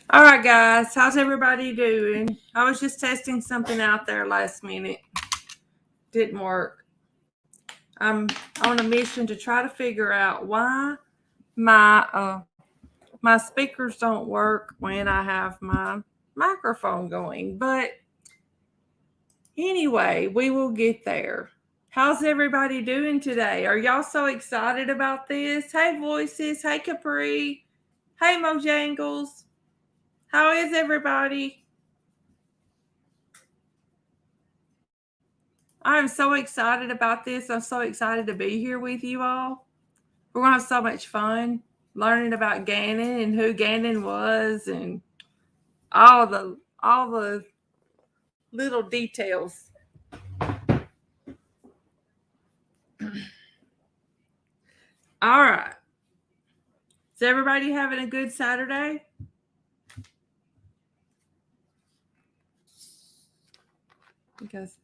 All right, guys, how's everybody doing? I was just testing something out there last minute. Didn't work. I'm on a mission to try to figure out why my speakers don't work when I have my microphone going. But anyway, we will get there. How's everybody doing today? Are y'all so excited about this? Hey, Voices. Hey, Capri. Hey, Mojangles. How is everybody? I'm so excited about this. I'm so excited to be here with you all. We're going to have so much fun learning about Gannon and who Gannon was and all the little details. All right. Is everybody having a good Saturday? Because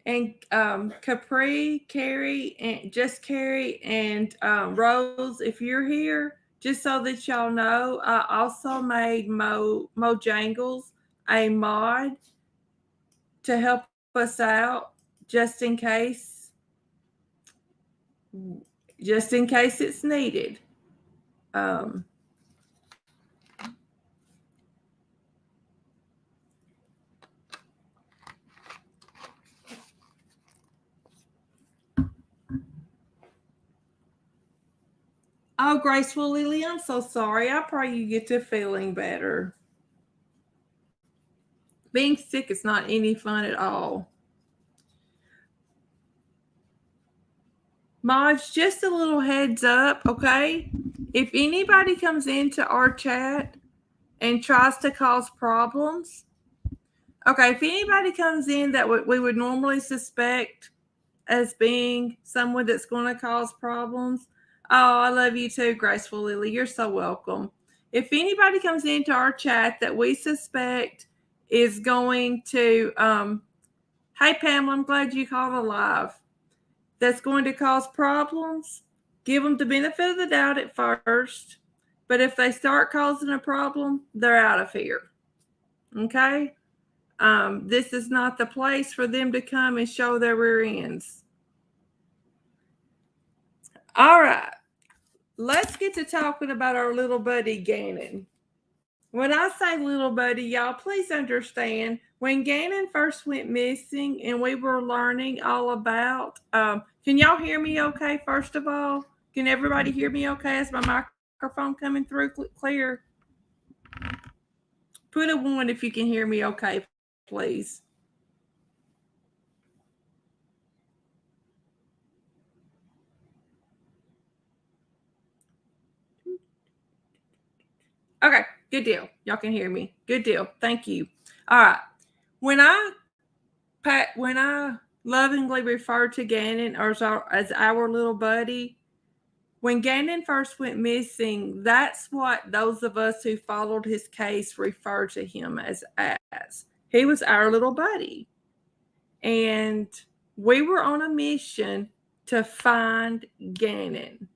Capri, Carrie, and just Carrie and Rose, if you're here, just so that y'all know, I also made Mojangles a mod to help us out just in case it's needed. Um, oh, Graceful Lily, I'm so sorry. I pray you get to feeling better. Being sick is not any fun at all. Mods, just a little heads up, okay? If anybody comes into our chat and tries to cause problems, okay, if anybody comes in that we would normally suspect as being someone that's going to cause problems, oh, I love you too, Graceful Lily. You're so welcome. If anybody comes into our chat that we suspect is going to, hey, Pamela, I'm glad you called alive, that's going to cause problems, give them the benefit of the doubt at first. But if they start causing a problem, they're out of here. Okay? This is not the place for them to come and show their rear ends. All right. Let's get to talking about our little buddy Gannon. When I say little buddy, y'all, please understand when Gannon first went missing and we were learning all about, can y'all hear me okay, first of all? Can everybody hear me okay? Is my microphone coming through clear? Put a 1 if you can hear me okay, please. Okay, good deal. Y'all can hear me. Good deal. Thank you. All right. When I lovingly refer to Gannon as our little buddy, when Gannon first went missing, that's what those of us who followed his case refer to him as. He was our little buddy. And we were on a mission to find Gannon.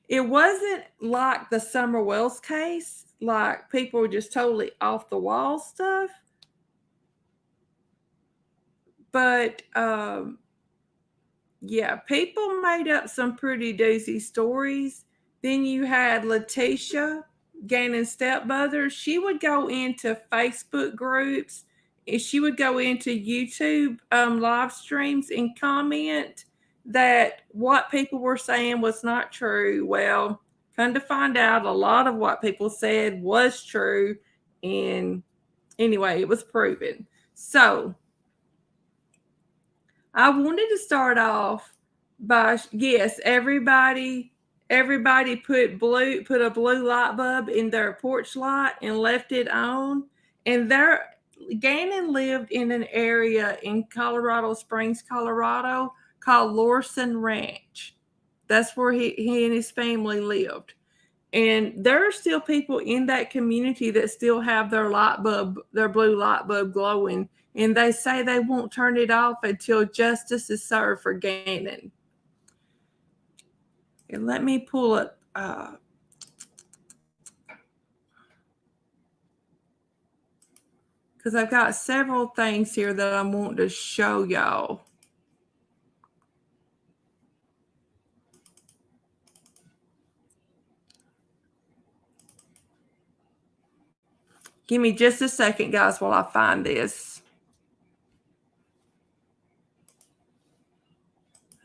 It wasn't like the Summer Wells case, like people were just totally off the wall stuff. But yeah, people made up some pretty doozy stories. Then you had Letitia, Gannon's stepmother. She would go into Facebook groups and she would go into YouTube live streams and comment that what people were saying was not true. Well, come to find out, a lot of what people said was true. And anyway, it was proven. So, I wanted to start off by, yes, everybody put a blue light bulb in their porch light and left it on. And Gannon lived in an area in Colorado Springs, Colorado called Lorson Ranch. That's where he and his family lived. And there are still people in that community that still have their blue light bulb glowing. And they say they won't turn it off until justice is served for Gannon. And let me pull up. because I've got several things here that I want to show y'all. Give me just a second, guys, while I find this.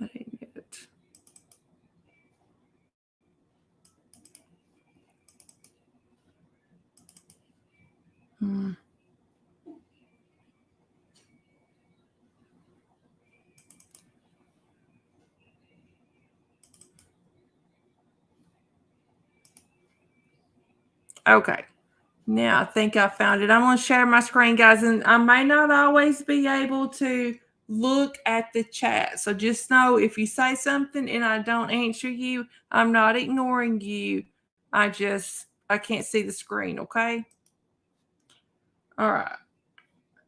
Dang it. Hmm. Okay. Now I think I found it. I'm going to share my screen, guys, and I may not always be able to look at the chat. So just know if you say something and I don't answer you, I'm not ignoring you. I can't see the screen, okay? All right.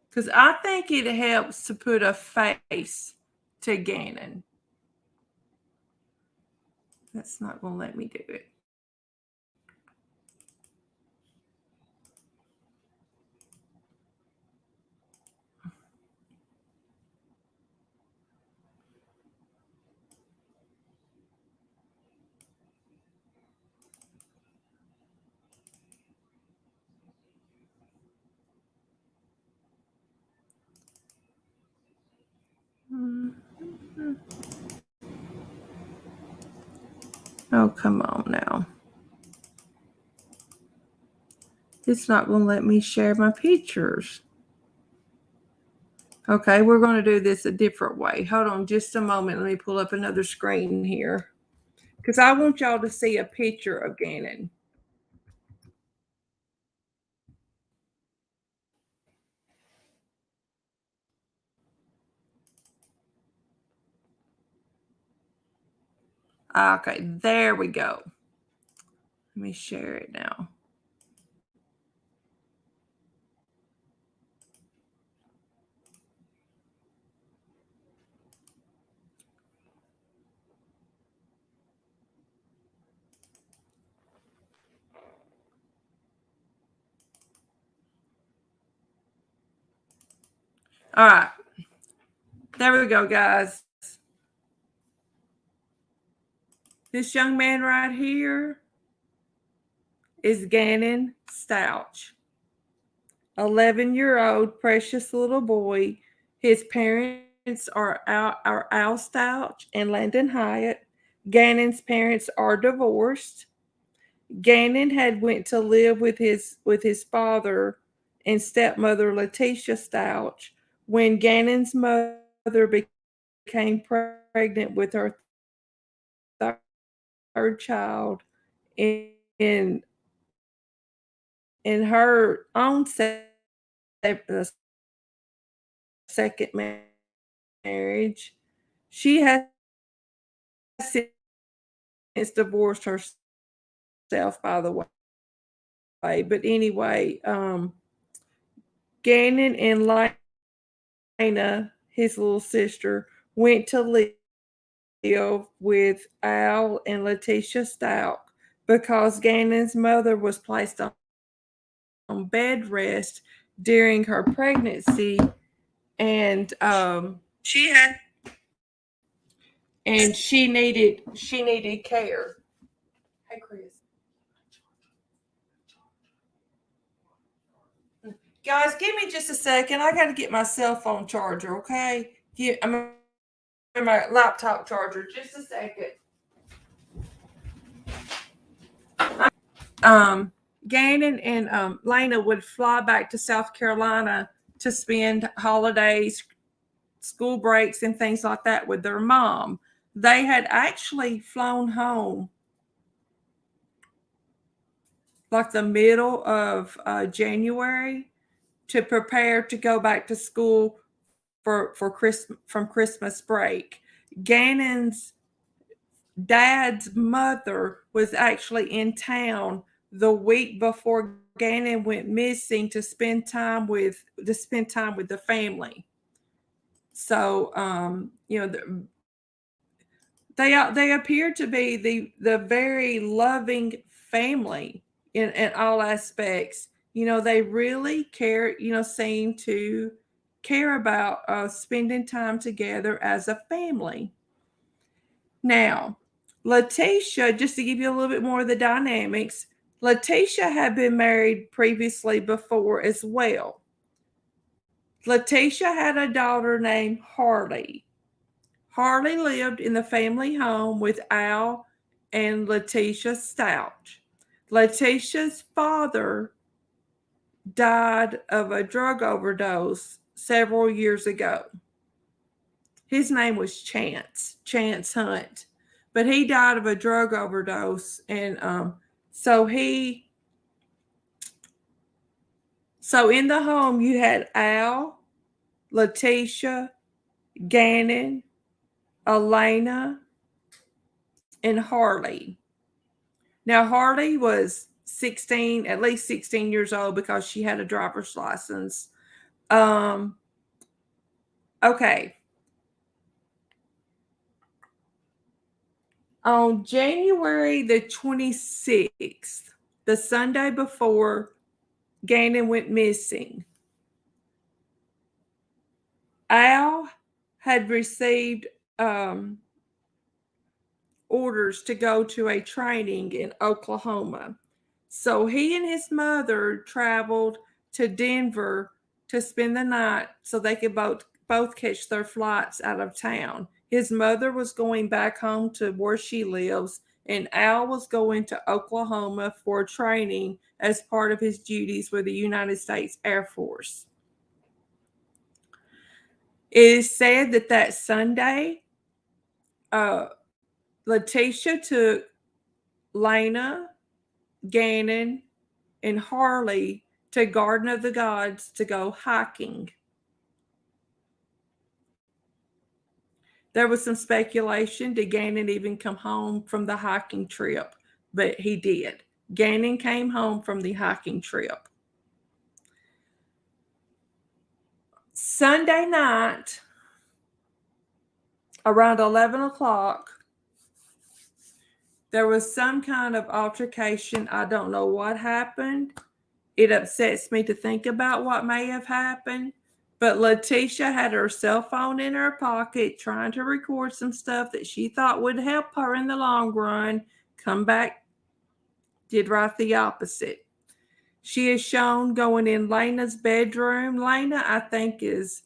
Because I think it helps to put a face to Gannon. That's not going to let me do it. Oh, come on now. It's not going to let me share my pictures. Okay, we're going to do this a different way. Hold on just a moment. Let me pull up another screen here because I want y'all to see a picture of Gannon. Okay, there we go. Let me share it now. All right. There we go, guys. This young man right here is Gannon Stauch, 11-year-old precious little boy. His parents are Al Stauch and Landon Hyatt. Gannon's parents are divorced. Gannon had went to live with his father and stepmother Letitia Stauch when Gannon's mother became pregnant with her third child in her own second marriage. She has since divorced herself, by the way. But anyway, Gannon and Lena, his little sister, went to live with Al and Letitia Stauch because Gannon's mother was placed on bed rest during her pregnancy, and she needed care. Hey, Chris. Guys, give me just a second. I got to get my cell phone charger, okay? I'm my laptop charger. Just a second. Gannon and Lena would fly back to South Carolina to spend holidays, school breaks, and things like that with their mom. They had actually flown home like the middle of January to prepare to go back to school for Christmas break. Gannon's dad's mother was actually in town the week before Gannon went missing to spend time with the family. So they appear to be the very loving family in all aspects. They really care, seem to care about spending time together as a family. Now, Letitia, just to give you a little bit more of the dynamics, Letitia had been married previously before as well. Letitia had a daughter named Harley. Harley lived in the family home with Al and Letitia Stauch. Letitia's father died of a drug overdose several years ago. His name was Chance Hunt, but he died of a drug overdose, and so in the home you had Al, Letitia, Gannon, Elena, and Harley. Now Harley was 16, at least 16 years old, because she had a driver's license. Okay. On January the 26th, the Sunday before Gannon went missing, Al had received orders to go to a training in Oklahoma. So he and his mother traveled to Denver to spend the night so they could both catch their flights out of town. His mother was going back home to where she lives, and Al was going to Oklahoma for training as part of his duties with the United States Air Force. It is said that Sunday, Letitia took Lena, Gannon, and Harley to Garden of the Gods to go hiking. There was some speculation, did Gannon even come home from the hiking trip? But he did. Gannon came home from the hiking trip. Sunday night, around 11 o'clock, there was some kind of altercation. I don't know what happened. It upsets me to think about what may have happened. But Letitia had her cell phone in her pocket trying to record some stuff that she thought would help her in the long run. Come back, did right the opposite. She is shown going in Lena's bedroom. Lena, I think, is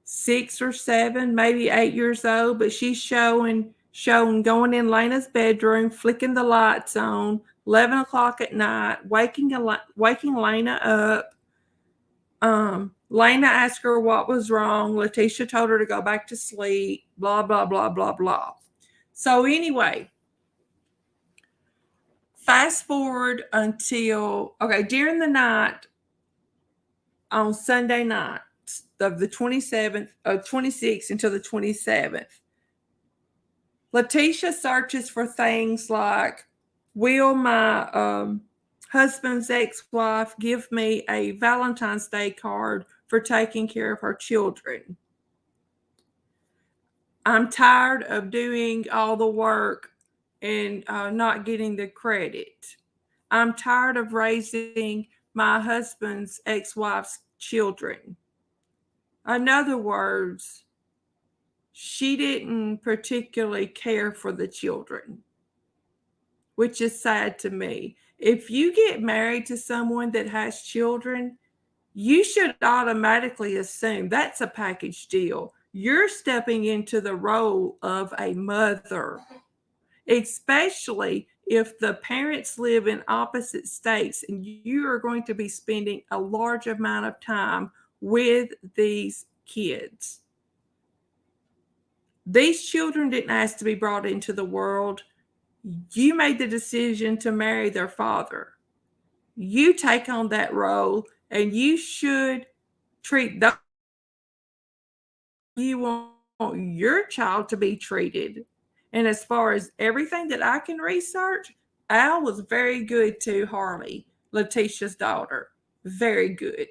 6 or 7, maybe 8 years old, but she's shown going in Lena's bedroom, flicking the lights on, 11 o'clock at night, waking Lena up. Lena asked her what was wrong. Letitia told her to go back to sleep, blah, blah, blah, blah, blah. So anyway, fast forward until, during the night on Sunday night of the 26th until the 27th, Letitia searches for things like, will my husband's ex-wife give me a Valentine's Day card for taking care of her children? I'm tired of doing all the work and not getting the credit. I'm tired of raising my husband's ex-wife's children. In other words, she didn't particularly care for the children, which is sad to me. If you get married to someone that has children, you should automatically assume that's a package deal. You're stepping into the role of a mother, especially if the parents live in opposite states and you are going to be spending a large amount of time with these kids. These children didn't ask to be brought into the world. You made the decision to marry their father. You take on that role, and you should treat them you want your child to be treated. And as far as everything that I can research, Al was very good to Harley, Letitia's daughter. Very good.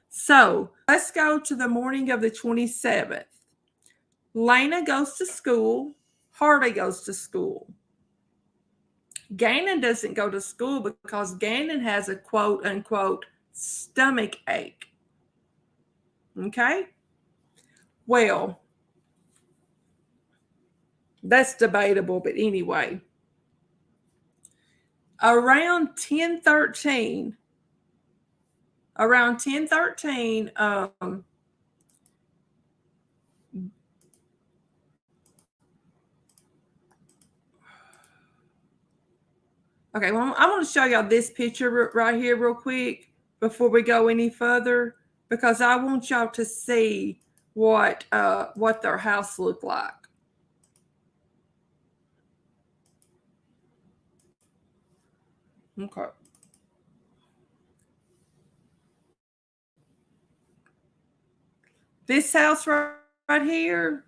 So let's go to the morning of the 27th. Lena goes to school. Harley goes to school. Gannon doesn't go to school because Gannon has a quote unquote stomach ache. Okay? Well, that's debatable, but anyway. Around 1013, okay, well, I want to show y'all this picture right here real quick before we go any further, because I want y'all to see what their house looked like. Okay. This house right here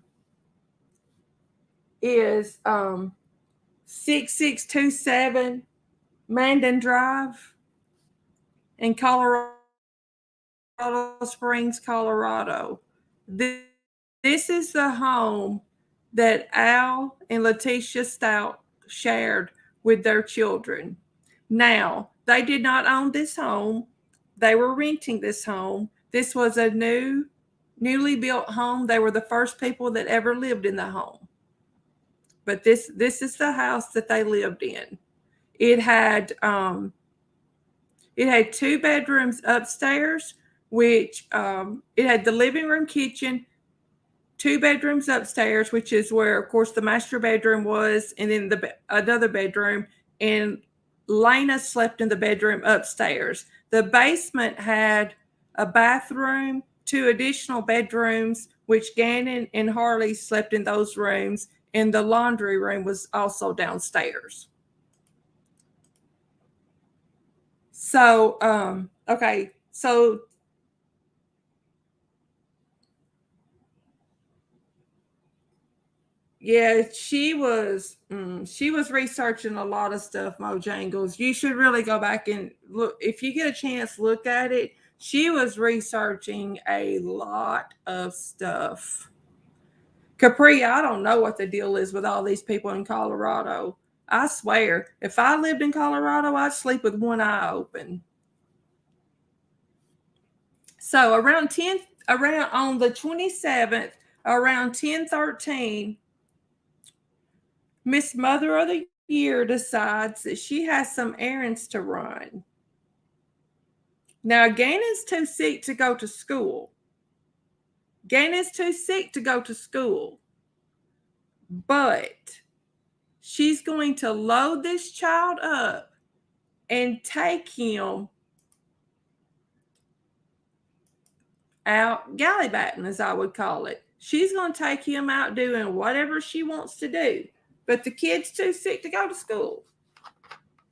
is 6627 Mandan Drive in Colorado Springs, Colorado. This is the home that Al and Letitia Stauch shared with their children. Now, they did not own this home. They were renting this home. This was a newly built home. They were the first people that ever lived in the home. But this is the house that they lived in. It had 2 bedrooms upstairs, which it had the living room, kitchen, 2 bedrooms upstairs, which is where, of course, the master bedroom was, and then another bedroom. And Lena slept in the bedroom upstairs. The basement had a bathroom, 2 additional bedrooms, which Gannon and Harley slept in those rooms, and the laundry room was also downstairs. So, okay, so yeah, she was researching a lot of stuff, Mojangles. You should really go back and look. If you get a chance, look at it. She was researching a lot of stuff. Capri, I don't know what the deal is with all these people in Colorado. I swear, if I lived in Colorado, I'd sleep with one eye open. So around on the 27th, around 1013, Miss Mother of the Year decides that she has some errands to run. Now, Gannon's too sick to go to school. But she's going to load this child up and take him out gallivanting, as I would call it. She's going to take him out doing whatever she wants to do. But the kid's too sick to go to school.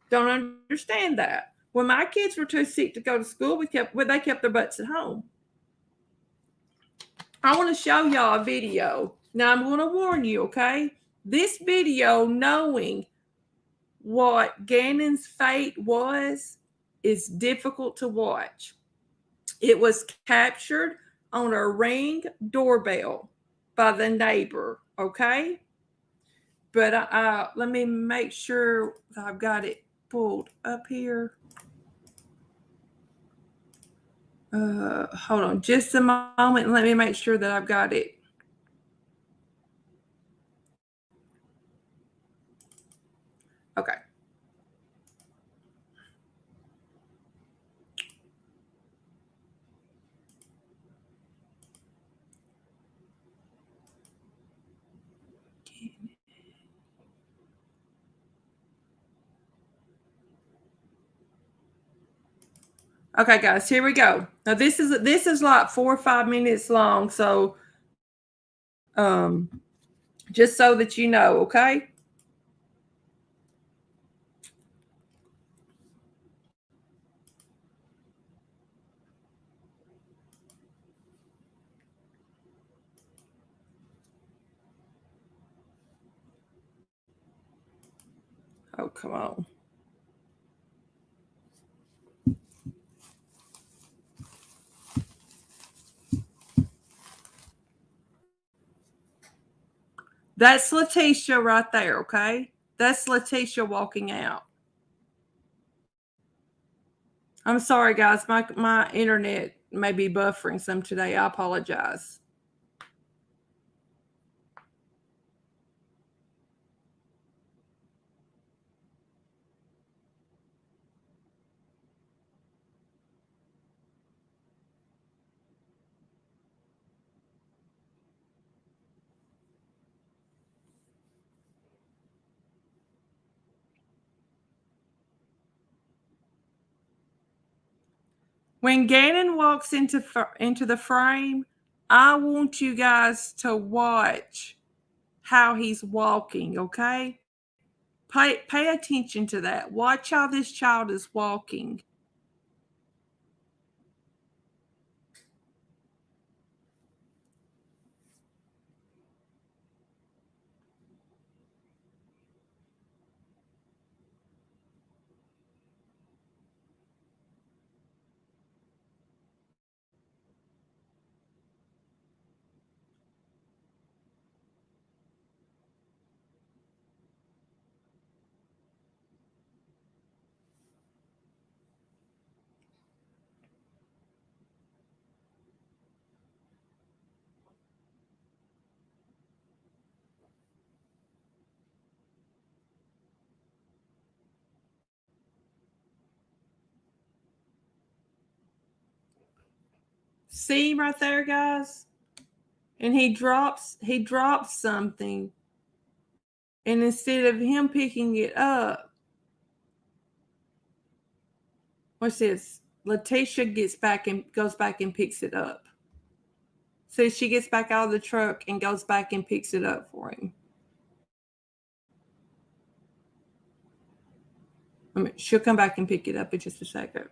Don't understand that. When my kids were too sick to go to school, they kept their butts at home. I want to show y'all a video. Now, I'm going to warn you, okay? This video, knowing what Gannon's fate was, is difficult to watch. It was captured on a Ring doorbell by the neighbor, okay? But let me make sure I've got it pulled up here. Hold on just a moment and let me make sure that I've got it. Okay. Okay, guys, here we go. Now this is like 4 or 5 minutes long, so just so that you know, okay? Oh, come on. That's Letitia right there, okay? That's Letitia walking out. I'm sorry, guys. My internet may be buffering some today. I apologize. When Gannon walks into the frame, I want you guys to watch how he's walking, okay? Pay attention to that. Watch how this child is walking. See him right there, guys? And he drops something. And instead of him picking it up, what's this? Letitia goes back and picks it up. So she gets back out of the truck and goes back and picks it up for him. I mean, she'll come back and pick it up in just a second.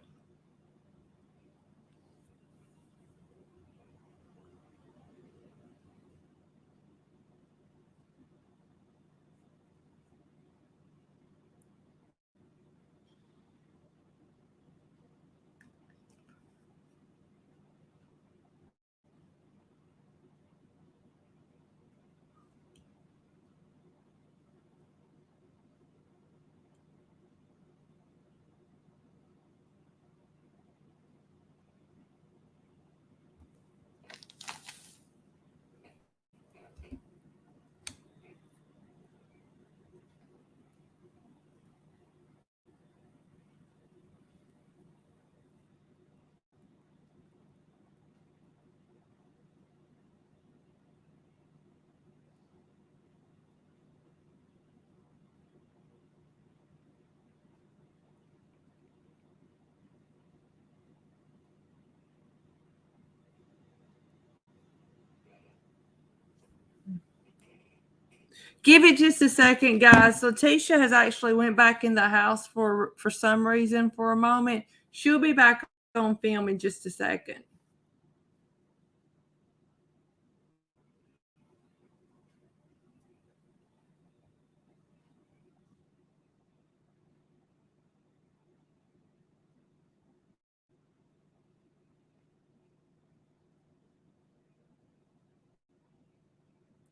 Give it just a second, guys. Letitia has actually went back in the house for some reason for a moment. She'll be back on film in just a second.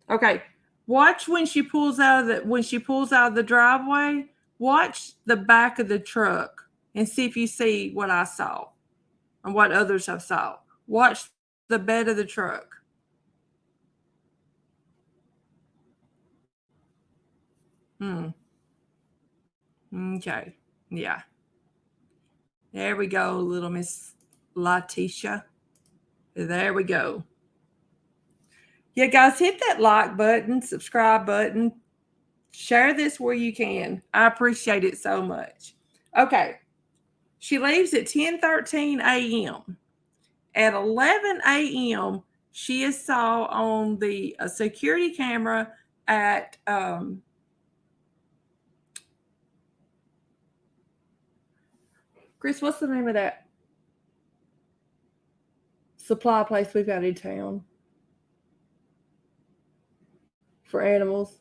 Okay. Watch when she pulls out of the driveway. Watch the back of the truck and see if you see what I saw and what others have saw. Watch the bed of the truck. Okay. Yeah. There we go, little Miss Letitia. There we go. Yeah, guys, hit that like button, subscribe button, share this where you can. I appreciate it so much. Okay. She leaves at 10:13 a.m. At 11 a.m., she is saw on the security camera at Chris, what's the name of that supply place we've got in town for animals?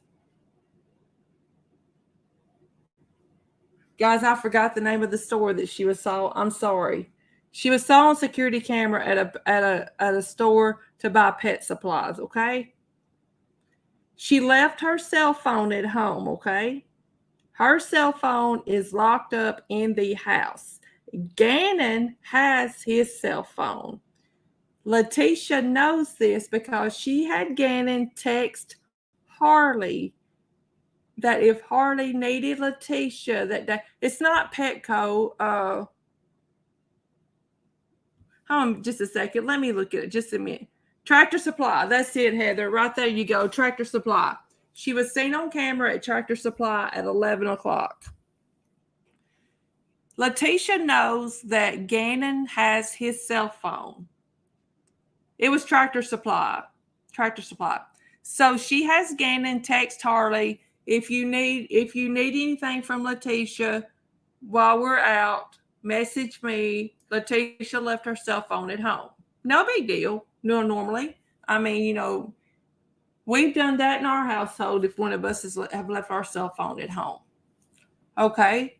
Guys, I forgot the name of the store that she was saw. I'm sorry. She was saw on security camera at a store to buy pet supplies, okay? She left her cell phone at home, okay? Her cell phone is locked up in the house. Gannon has his cell phone. Letitia knows this because she had Gannon text Harley that if Harley needed Letitia that day, it's not Petco. Hold on just a second. Let me look at it just a minute. Tractor Supply. That's it, Heather. Right there you go. Tractor Supply. She was seen on camera at Tractor Supply at 11 o'clock. Letitia knows that Gannon has his cell phone. It was Tractor Supply. Tractor Supply. So she has Gannon text Harley if you need anything from Letitia while we're out, message me. Letitia left her cell phone at home. No big deal. No, normally. I mean, we've done that in our household if one of us have left our cell phone at home. Okay.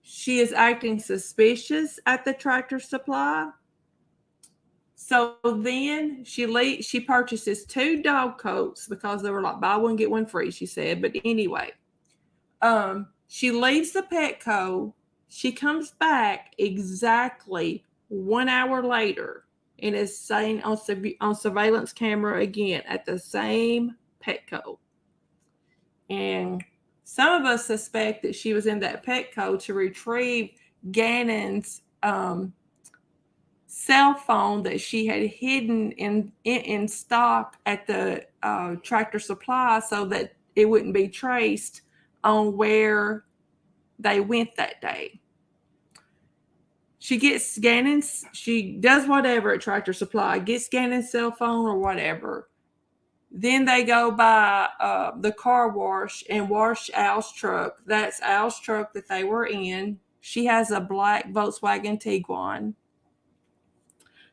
She is acting suspicious at the Tractor Supply. So then she purchases 2 dog coats because they were like buy one get one free, she said. But anyway, she leaves the Petco. She comes back exactly 1 hour later and is seen on surveillance camera again at the same Petco. And some of us suspect that she was in that Petco to retrieve Gannon's cell phone that she had hidden in stock at the Tractor Supply so that it wouldn't be traced on where they went that day. She gets Gannon's, she does whatever at Tractor Supply, gets Gannon's cell phone or whatever. Then they go by the car wash and wash Al's truck. That's Al's truck that they were in. She has a black Volkswagen Tiguan.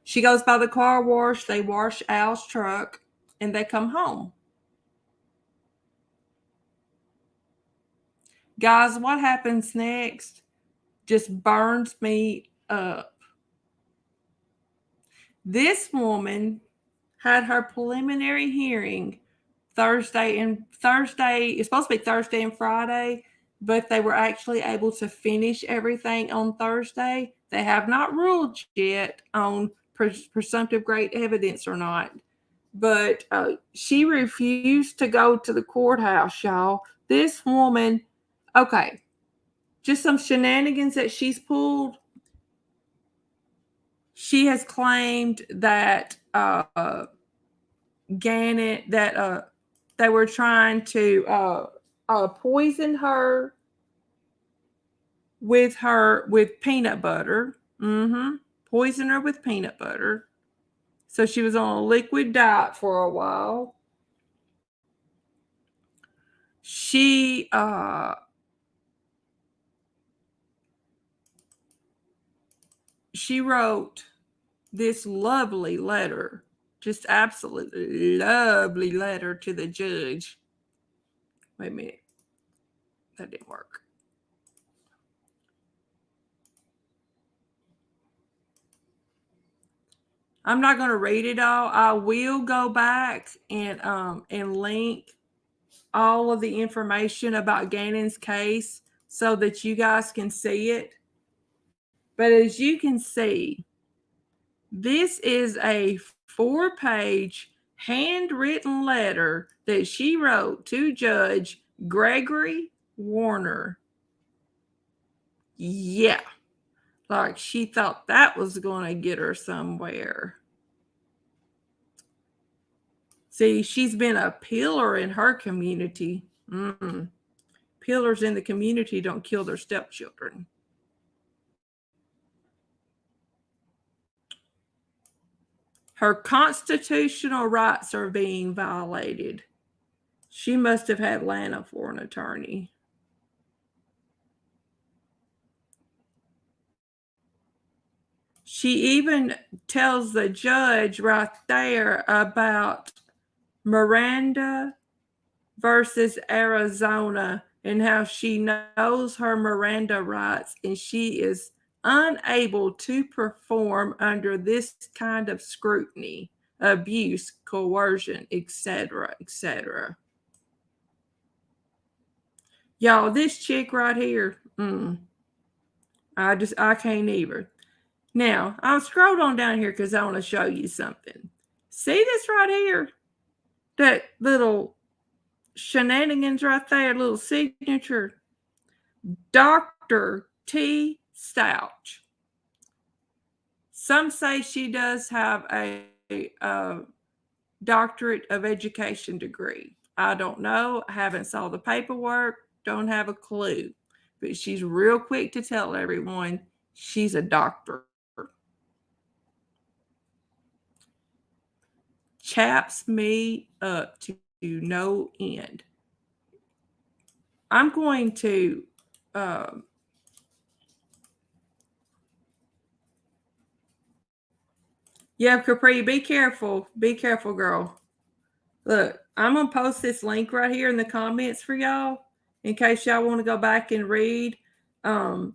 She goes by the car wash. They wash Al's truck and they come home. Guys, what happens next just burns me up. This woman had her preliminary hearing Thursday. It's supposed to be Thursday and Friday, but they were actually able to finish everything on Thursday. They have not ruled yet on presumptive great evidence or not, but she refused to go to the courthouse, y'all. This woman, okay, just some shenanigans that she's pulled. She has claimed that Gannon, that they were trying to poison her with peanut butter. Poison her with peanut butter. So she was on a liquid diet for a while. She wrote this lovely letter, just absolutely lovely letter to the judge. Wait a minute. That didn't work. I'm not going to read it all. I will go back and link all of the information about Gannon's case so that you guys can see it. But as you can see, this is a 4-page handwritten letter that she wrote to Judge Gregory Warner. Yeah. Like she thought that was going to get her somewhere. See, she's been a pillar in her community. Pillars in the community don't kill their stepchildren. Her constitutional rights are being violated. She must have had Lana for an attorney. She even tells the judge right there about Miranda versus Arizona and how she knows her Miranda rights and she is unable to perform under this kind of scrutiny, abuse, coercion, etc., etc. Y'all, this chick right here, I can't either. Now, I'll scroll on down here because I want to show you something. See this right here? That little shenanigans right there, little signature. Dr. T. Stauch. Some say she does have a doctorate of education degree. I don't know. I haven't saw the paperwork. Don't have a clue. But she's real quick to tell everyone she's a doctor. Chaps me up to no end. I'm going to yeah, Capri, be careful. Be careful, girl. Look, I'm going to post this link right here in the comments for y'all in case y'all want to go back and read. I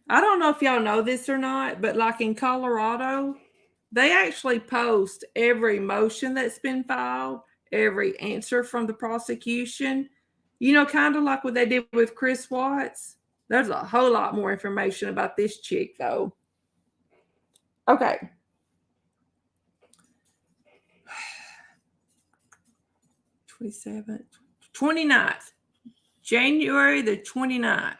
don't know if y'all know this or not, but like in Colorado, they actually post every motion that's been filed, every answer from the prosecution. You know, kind of like what they did with Chris Watts. There's a whole lot more information about this chick, though. Okay. 27th, 29th, January the 29th.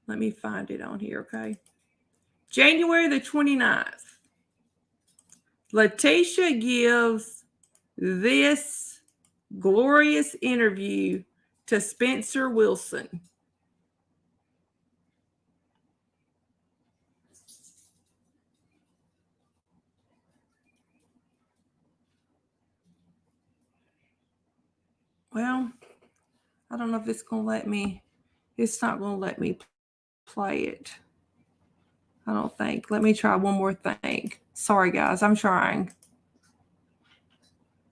Let me find it on here, okay? January the 29th. Letitia gives this glorious interview to Spencer Wilson. Well, I don't know if it's going to let me. It's not going to let me play it. I don't think. Let me try one more thing. Sorry, guys. I'm trying.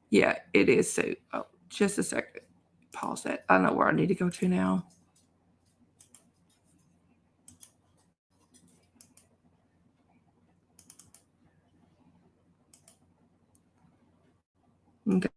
Yeah, it is. So, oh, just a second. Pause that. I know where I need to go to now. Okay.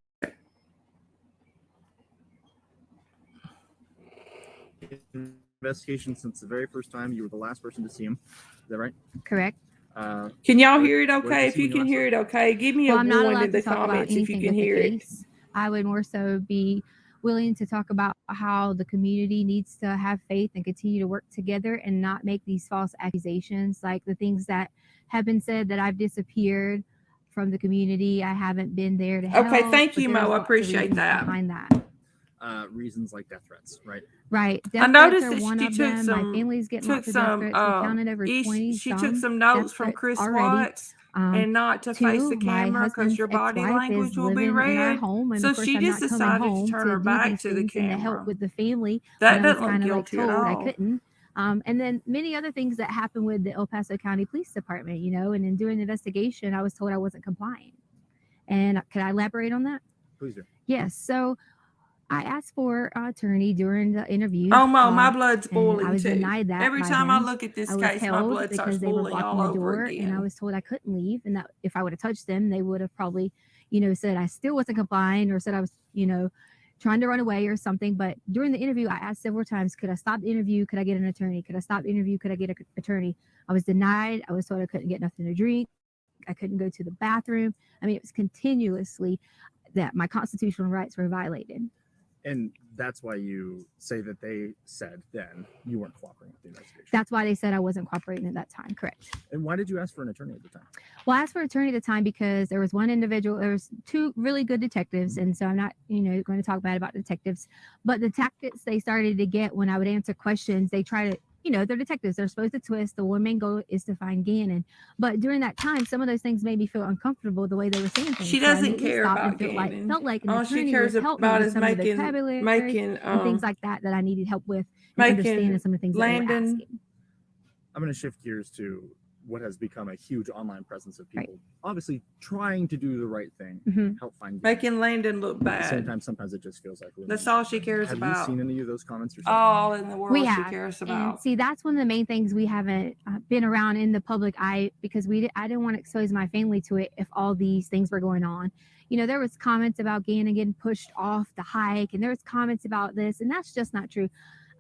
Investigation since the very first time. You were the last person to see him. Is that right? Correct. Can y'all hear it okay? If you can hear it okay, give me a I'm not one allowed in the to talk about comments if you anything can with the hear it. case. I would more so be willing to talk about how the community needs to have faith and continue to work together and not make these false accusations, like the things that have been said that I've disappeared from the community. I haven't been there to help. Okay, thank you, Mo. I appreciate that. Behind that. Reasons like death threats, right? Right. I noticed that one she of took them. some. My family's getting lots Took of death some. threats. We counted over 20. She took some notes from Chris Watts. And not to face the camera because your body language will be read. So she just decided to turn her back to the camera. And to help with the family. That doesn't look guilty at all. I couldn't. And then many other things that happened with the El Paso County Police Department, you know, and in doing the investigation, I was told I wasn't complying. And could I elaborate on that? Please do. Yes. So I asked for an attorney during the interview. Oh, Mo, my blood's boiling I was too. denied that. Every time I look at this case, my blood starts boiling all over again. And I was told I couldn't leave, and that if I would have touched them, they would have probably, you know, said I still wasn't complying or said I was, you know, trying to run away or something. But during the interview, I asked several times, could I stop the interview? Could I get an attorney? Could I stop the interview? Could I get an attorney? I was denied. I was told I couldn't get nothing to drink. I couldn't go to the bathroom. I mean, it was continuously that my constitutional rights were violated. And that's why you say that they said then you weren't cooperating with the investigation. That's why they said I wasn't cooperating at that time. Correct. And why did you ask for an attorney at the time? Well, I asked for an attorney at the time because there was one individual, there was two really good detectives. And so I'm not, you know, going to talk bad about detectives, but the tactics they started to get when I would answer questions, they try to, you know, they're detectives. They're supposed to twist. The one main goal is to find Gannon. But during that time, some of those things made me feel uncomfortable the way they were saying things. She doesn't care about Gannon. Felt like an all attorney she cares would help about me is with making and things like that I needed help with and understanding some of the things that they were asking. I'm going to shift gears to what has become a huge online presence of people obviously trying to do the right thing, help find Gannon. Making Landon look bad. At the same time, sometimes it just feels like that's all she cares about. Have you seen any of those comments yourself? All in the world she cares about. And see, that's one of the main things we haven't been around in the public eye because I didn't want to expose my family to it if all these things were going on. you know, there was comments about Gannon getting pushed off the hike, and there was comments about this, and that's just not true.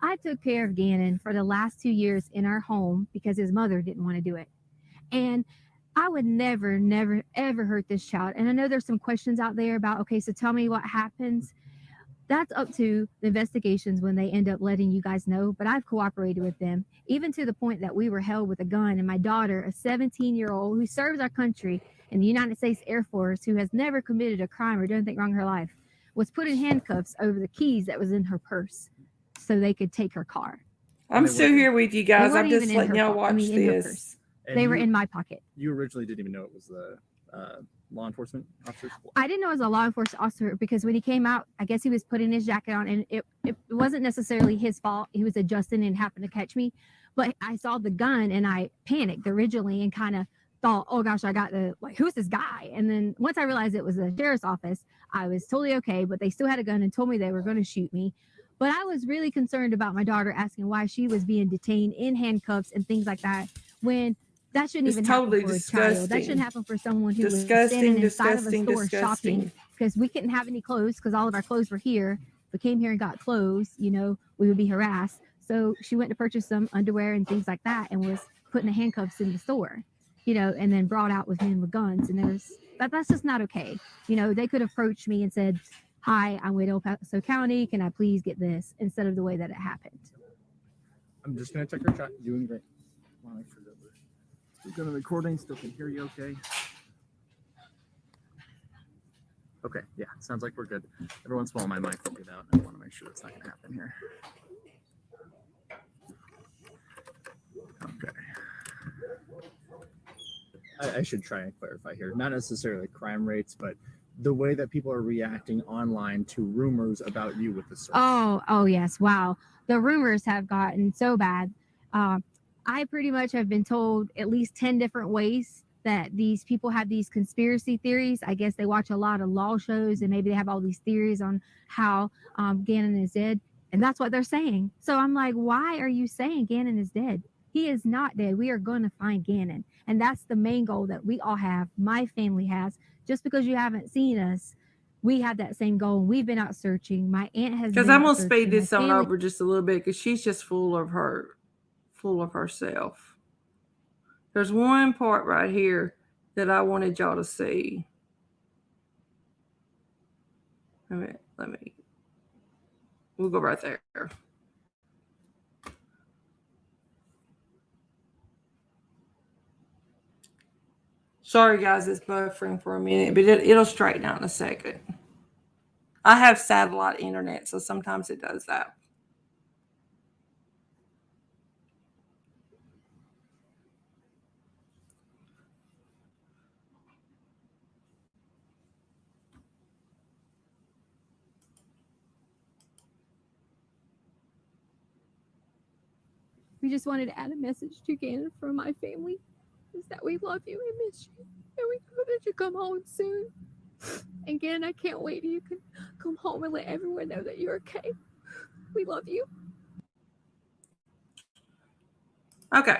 I took care of Gannon for the last 2 years in our home because his mother didn't want to do it. And I would never, never, ever hurt this child. And I know there's some questions out there about, okay, so tell me what happens. That's up to the investigations when they end up letting you guys know. But I've cooperated with them, even to the point that we were held with a gun. And my daughter, a 17-year-old who serves our country in the United States Air Force, who has never committed a crime or done anything wrong in her life, was put in handcuffs over the keys that was in her purse so they could take her car. I'm still here with you guys. I'm just letting y'all watch in her this. purse. And They were in my pocket. You originally didn't even know it was the law enforcement officer? I didn't know it was a law enforcement officer because when he came out, I guess he was putting his jacket on, and it wasn't necessarily his fault. He was adjusting and happened to catch me. But I saw the gun and I panicked originally and kind of thought, oh gosh, I got who's this guy? And then once I realized it was the sheriff's office, I was totally okay. But they still had a gun and told me they were going to shoot me. But I was really concerned about my daughter asking why she was being detained in handcuffs and things like that when that shouldn't even totally happen for disgusting. a child. That shouldn't happen for someone who was standing inside of a store shopping because we couldn't have any clothes because all of our clothes were here. If we came here and got clothes, you know, we would be harassed. So she went to purchase some underwear and things like that and was put in the handcuffs in the store, you know, and then brought out with men with guns. And that's just not okay. You know, they could have approached me and said, hi, I'm with El Paso County. Can I please get this? Instead of the way that it happened. I'm just going to check your chat. Doing great. I want to make sure that we're still good on recording. Still can hear you okay. Okay, yeah, sounds like we're good. Every once in a while my mic will get out. I want to make sure that's not going to happen here. Okay. I should try and clarify here. Not necessarily crime rates, but the way that people are reacting online to rumors about you with the search. Oh yes. Wow. The rumors have gotten so bad. I pretty much have been told at least 10 different ways that these people have these conspiracy theories. I guess they watch a lot of law shows and maybe they have all these theories on how Gannon is dead. And that's what they're saying. So I'm like, why are you saying Gannon is dead? He is not dead. We are going to find Gannon. And that's the main goal that we all have. My family has. Just because you haven't seen us, we have that same goal. We've been out searching. My aunt has been. Because I'm gonna speed this on over just a little bit because she's just full of herself. There's one part right here that I wanted y'all to see. Let me. We'll go right there. Sorry, guys, it's buffering for a minute, but it'll straighten out in a second. I have satellite internet, so sometimes it does that. We just wanted to add a message to Gannon from my family. Is that we love you and miss you. And we hope that you come home soon. And Gannon, I can't wait till you can come home and let everyone know that you're okay. We love you. Okay.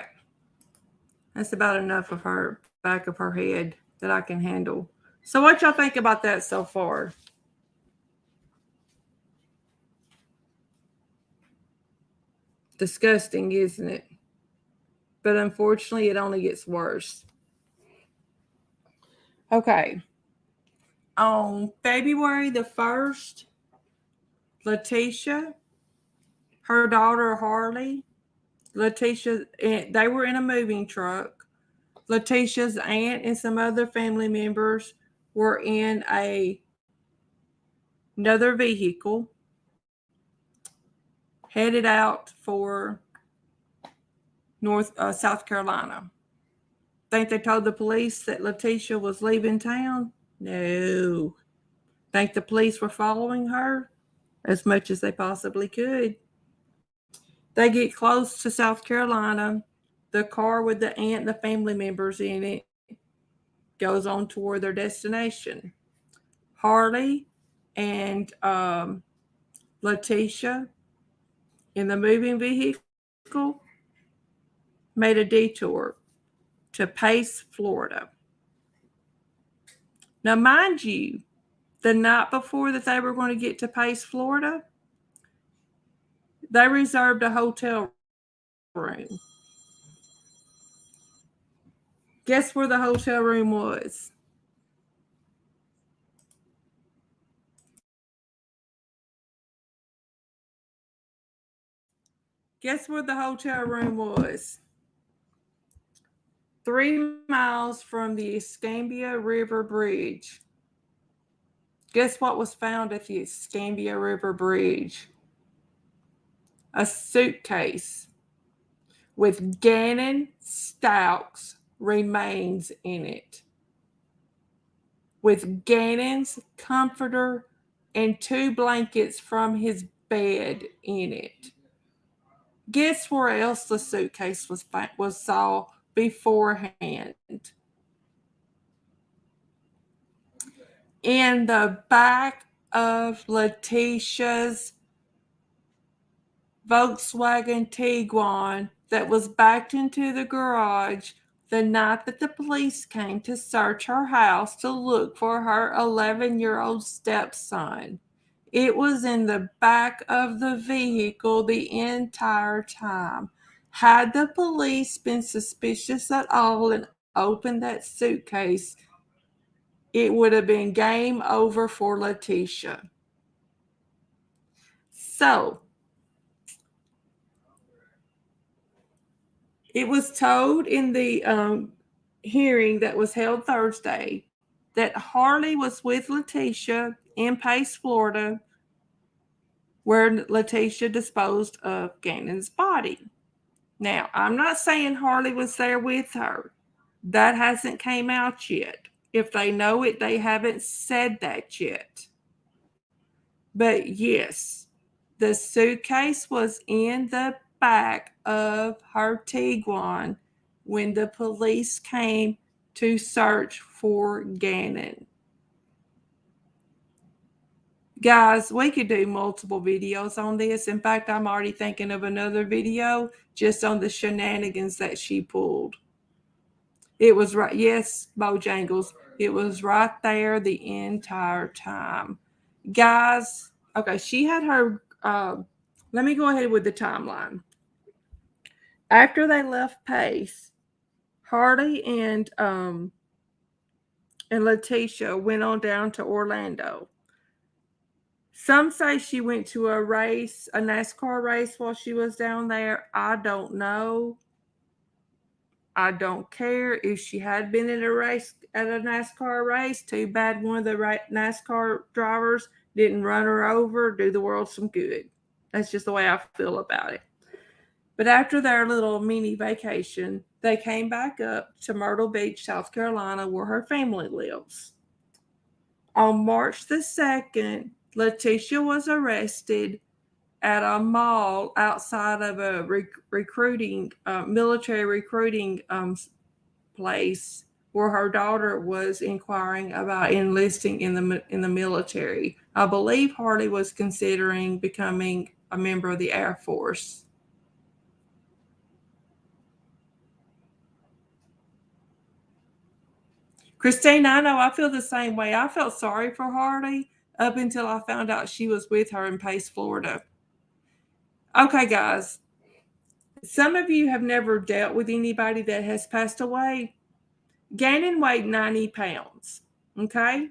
That's about enough of her back of her head that I can handle. So what y'all think about that so far? Disgusting, isn't it? But unfortunately, it only gets worse. Okay. On February the 1st, Letitia, her daughter Harley, Letitia, they were in a moving truck. Letitia's aunt and some other family members were in another vehicle headed out for South Carolina. Think they told the police that Letitia was leaving town? No. Think the police were following her as much as they possibly could. They get close to South Carolina. The car with the aunt and the family members in it goes on toward their destination. Harley and Letitia in the moving vehicle made a detour to Pace, Florida. Now, mind you, the night before that they were going to get to Pace, Florida, they reserved a hotel room. Guess where the hotel room was? Guess where the hotel room was? 3 miles from the Escambia River Bridge. Guess what was found at the Escambia River Bridge? A suitcase with Gannon Stauch's remains in it, with Gannon's comforter and 2 blankets from his bed in it. Guess where else the suitcase was saw beforehand? In the back of Letitia's Volkswagen Tiguan that was backed into the garage the night that the police came to search her house to look for her 11-year-old stepson. It was in the back of the vehicle the entire time. Had the police been suspicious at all and opened that suitcase, it would have been game over for Letitia. So, it was told in the hearing that was held Thursday that Harley was with Letitia in Pace, Florida, where Letitia disposed of Gannon's body. Now, I'm not saying Harley was there with her. That hasn't came out yet. If they know it, they haven't said that yet. But yes, the suitcase was in the back of her Tiguan when the police came to search for Gannon. Guys, we could do multiple videos on this. In fact, I'm already thinking of another video just on the shenanigans that she pulled. It was right. Yes, Bojangles. It was right there the entire time. Guys, okay, she had her, let me go ahead with the timeline. After they left Pace, Harley and Letitia went on down to Orlando. Some say she went to a race, a NASCAR race while she was down there. I don't know. I don't care if she had been in a race at a NASCAR race. Too bad one of the NASCAR drivers didn't run her over, do the world some good. That's just the way I feel about it. But after their little mini vacation, they came back up to Myrtle Beach, South Carolina, where her family lives. On March the 2nd, Letitia was arrested at a mall outside of a military recruiting place where her daughter was inquiring about enlisting in the military. I believe Harley was considering becoming a member of the Air Force. Christine, I know I feel the same way. I felt sorry for Harley up until I found out she was with her in Pace, Florida. Okay, guys. Some of you have never dealt with anybody that has passed away. Gannon weighed 90 pounds. Okay?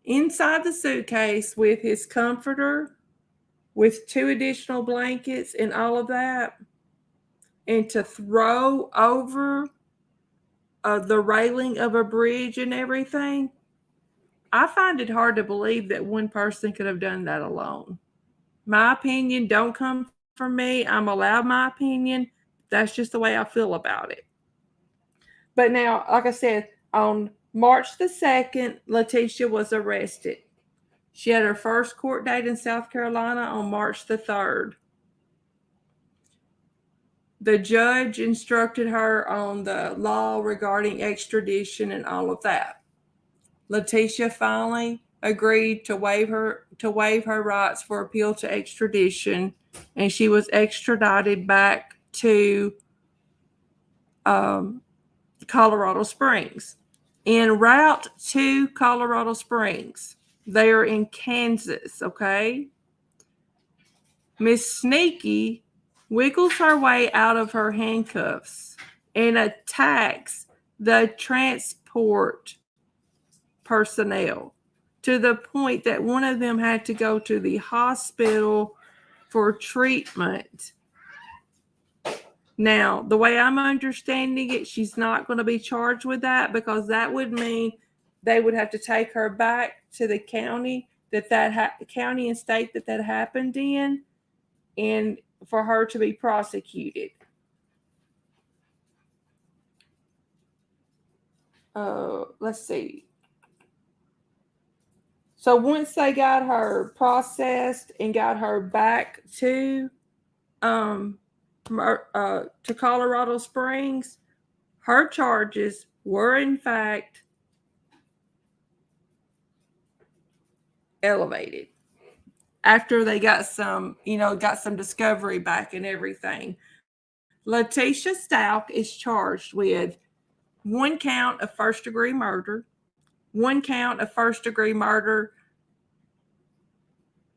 Inside the suitcase with his comforter, with 2 additional blankets and all of that, and to throw over the railing of a bridge and everything, I find it hard to believe that one person could have done that alone. My opinion, don't come from me. I'm allowed my opinion. That's just the way I feel about it. But now, like I said, on March the 2nd, Letitia was arrested. She had her first court date in South Carolina on March the 3rd. The judge instructed her on the law regarding extradition and all of that. Letitia finally agreed to waive her rights for appeal to extradition, and she was extradited back to Colorado Springs. en route to Colorado Springs. They are in Kansas, okay? Miss Sneaky wiggles her way out of her handcuffs and attacks the transport personnel to the point that one of them had to go to the hospital for treatment. Now, the way I'm understanding it, she's not going to be charged with that, because that would mean they would have to take her back to the county county and state that happened in, and for her to be prosecuted. Let's see. So once they got her processed and got her back to Colorado Springs, her charges were in fact elevated after they got some discovery back and everything. Letitia Stauch is charged with 1 count of first-degree murder, 1 count of first-degree murder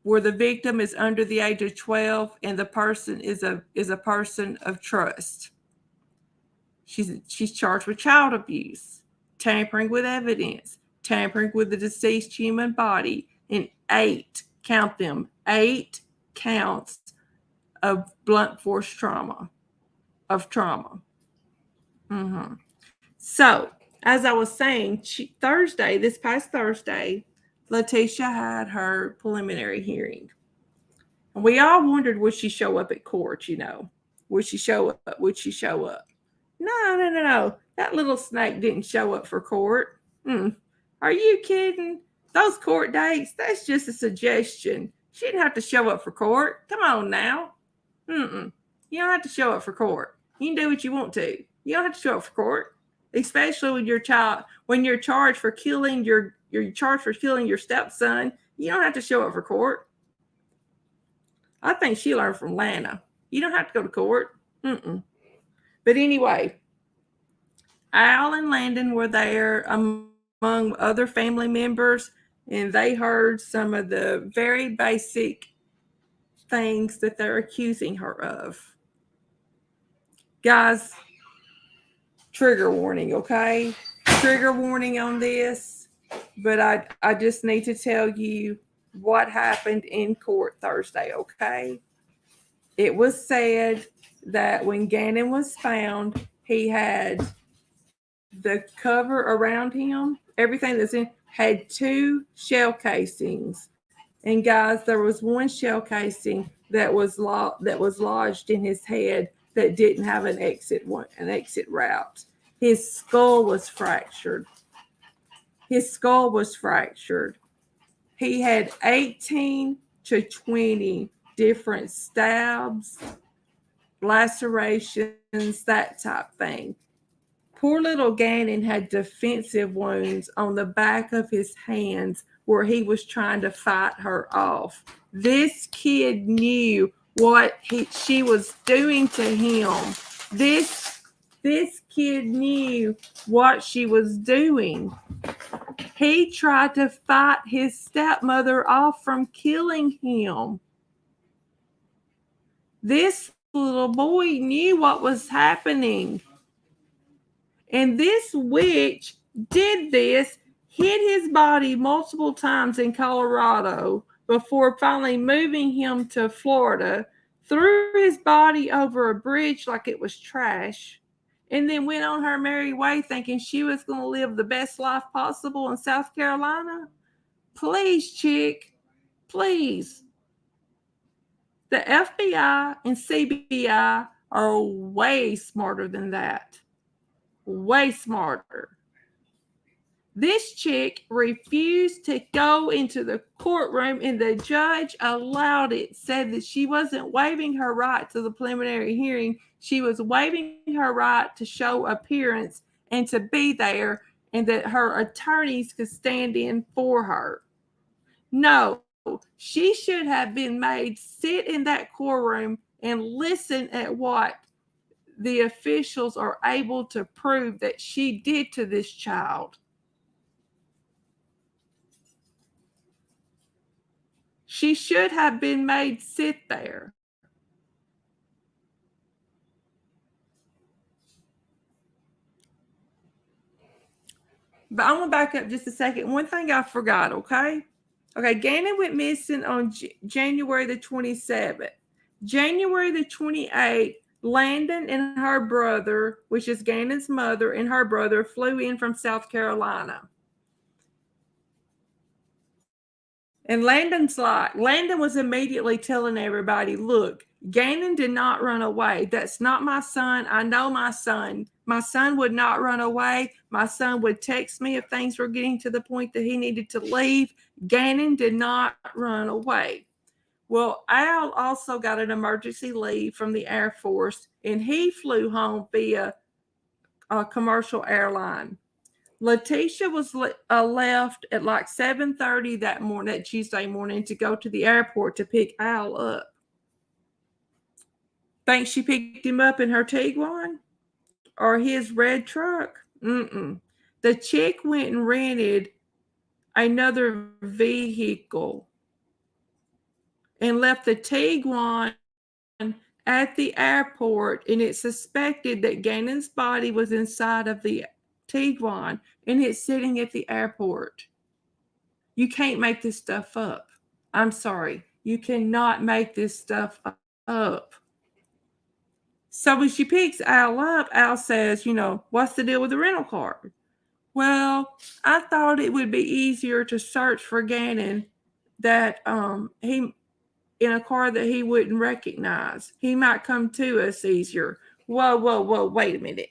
where the victim is under the age of 12 and the person is a person of trust. She's charged with child abuse, tampering with evidence, tampering with the deceased human body, and 8 counts of blunt force trauma. Mm-hmm. So, as I was saying, this past Thursday, Letitia had her preliminary hearing. And we all wondered, would she show up at court, Would she show up? Would she show up? No. That little snake didn't show up for court. Are you kidding? Those court dates, that's just a suggestion. She didn't have to show up for court. Come on now. You don't have to show up for court. You can do what you want to. You don't have to show up for court, especially when you're charged for killing your stepson. You don't have to show up for court. I think she learned from Lana. You don't have to go to court. But anyway, Al and Landon were there among other family members, and they heard some of the very basic things that they're accusing her of. Guys, trigger warning, okay? Trigger warning on this, but I just need to tell you what happened in court Thursday, okay? It was said that when Gannon was found, he had the cover around him, everything that's in, had 2 shell casings. And guys, there was 1 shell casing that was lodged in his head that didn't have an exit route. His skull was fractured. He had 18 to 20 different stabs, lacerations, that type thing. Poor little Gannon had defensive wounds on the back of his hands where he was trying to fight her off. This kid knew what she was doing to him. This kid knew what she was doing. He tried to fight his stepmother off from killing him. This little boy knew what was happening. And this witch did this, hid his body multiple times in Colorado before finally moving him to Florida, threw his body over a bridge like it was trash, and then went on her merry way thinking she was going to live the best life possible in South Carolina. Please, chick, please. The FBI and CBI are way smarter than that. Way smarter. This chick refused to go into the courtroom, and the judge allowed it, said that she wasn't waiving her right to the preliminary hearing. She was waiving her right to show appearance and to be there, and that her attorneys could stand in for her. No, she should have been made sit in that courtroom and listen at what the officials are able to prove that she did to this child. She should have been made sit there. But I'm going to back up just a second. One thing I forgot, okay? Okay, Gannon went missing on January the 27th. January the 28th, Landon and her brother, which is Gannon's mother, and her brother flew in from South Carolina. And Landon was immediately telling everybody, look, Gannon did not run away. That's not my son. I know my son. My son would not run away. My son would text me if things were getting to the point that he needed to leave. Gannon did not run away. Well, Al also got an emergency leave from the Air Force, and he flew home via a commercial airline. Letitia was left at like 7:30 that Tuesday morning, to go to the airport to pick Al up. Think she picked him up in her Tiguan or his red truck? The chick went and rented another vehicle and left the Tiguan at the airport, and it's suspected that Gannon's body was inside of the Tiguan, and it's sitting at the airport. You can't make this stuff up. I'm sorry. You cannot make this stuff up. So when she picks Al up, Al says, what's the deal with the rental car? Well, I thought it would be easier to search for Gannon that he in a car that he wouldn't recognize. He might come to us easier. Whoa, wait a minute.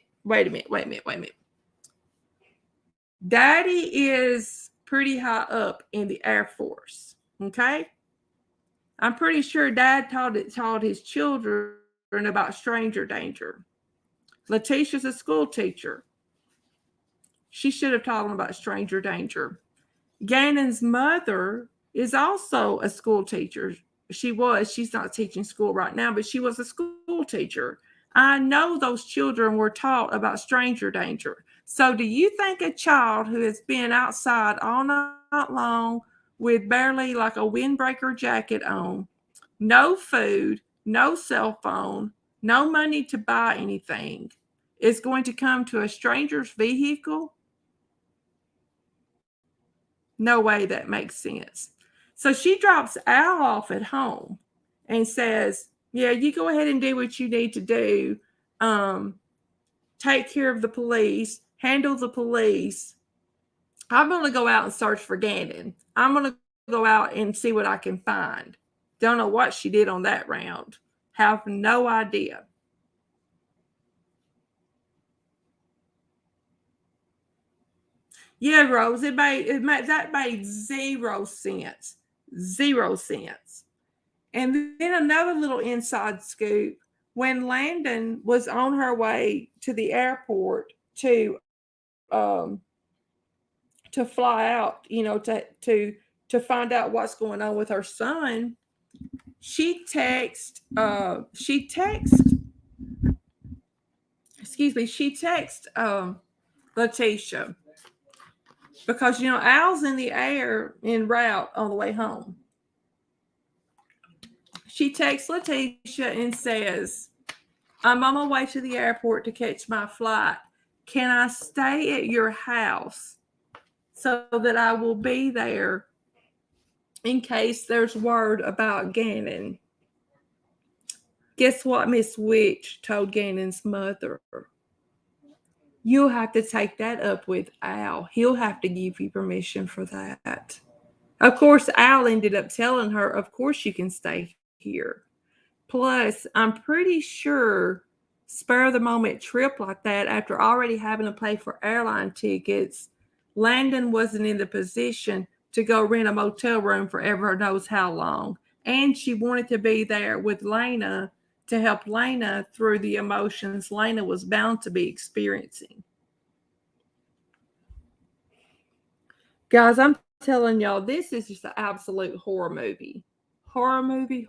Daddy is pretty high up in the Air Force, okay? I'm pretty sure Dad taught his children about stranger danger. Letitia's a school teacher. She should have taught them about stranger danger. Gannon's mother is also a school teacher. She's not teaching school right now, but she was a school teacher. I know those children were taught about stranger danger. So do you think a child who has been outside all night long with barely like a windbreaker jacket on, no food, no cell phone, no money to buy anything, is going to come to a stranger's vehicle? No way that makes sense. So she drops Al off at home and says, yeah, you go ahead and do what you need to do. Take care of the police, handle the police. I'm going to go out and search for Gannon. I'm going to go out and see what I can find. Don't know what she did on that round. Have no idea. Yeah, Rose, that made 0 cents. 0 cents. And then another little inside scoop. When Landon was on her way to the airport to fly out, to find out what's going on with her son, she texted Letitia, because Al's in the air en route on the way home. She texts Letitia and says, I'm on my way to the airport to catch my flight. Can I stay at your house so that I will be there in case there's word about Gannon? Guess what Miss Witch told Gannon's mother? You'll have to take that up with Al. He'll have to give you permission for that. Of course, Al ended up telling her, of course you can stay here. Plus, I'm pretty sure spur of the moment trip like that, after already having to pay for airline tickets, Landon wasn't in the position to go rent a motel room for ever knows how long. And she wanted to be there with Lena to help Lena through the emotions Lena was bound to be experiencing. Guys, I'm telling y'all, this is just an absolute horror movie. Horror movie.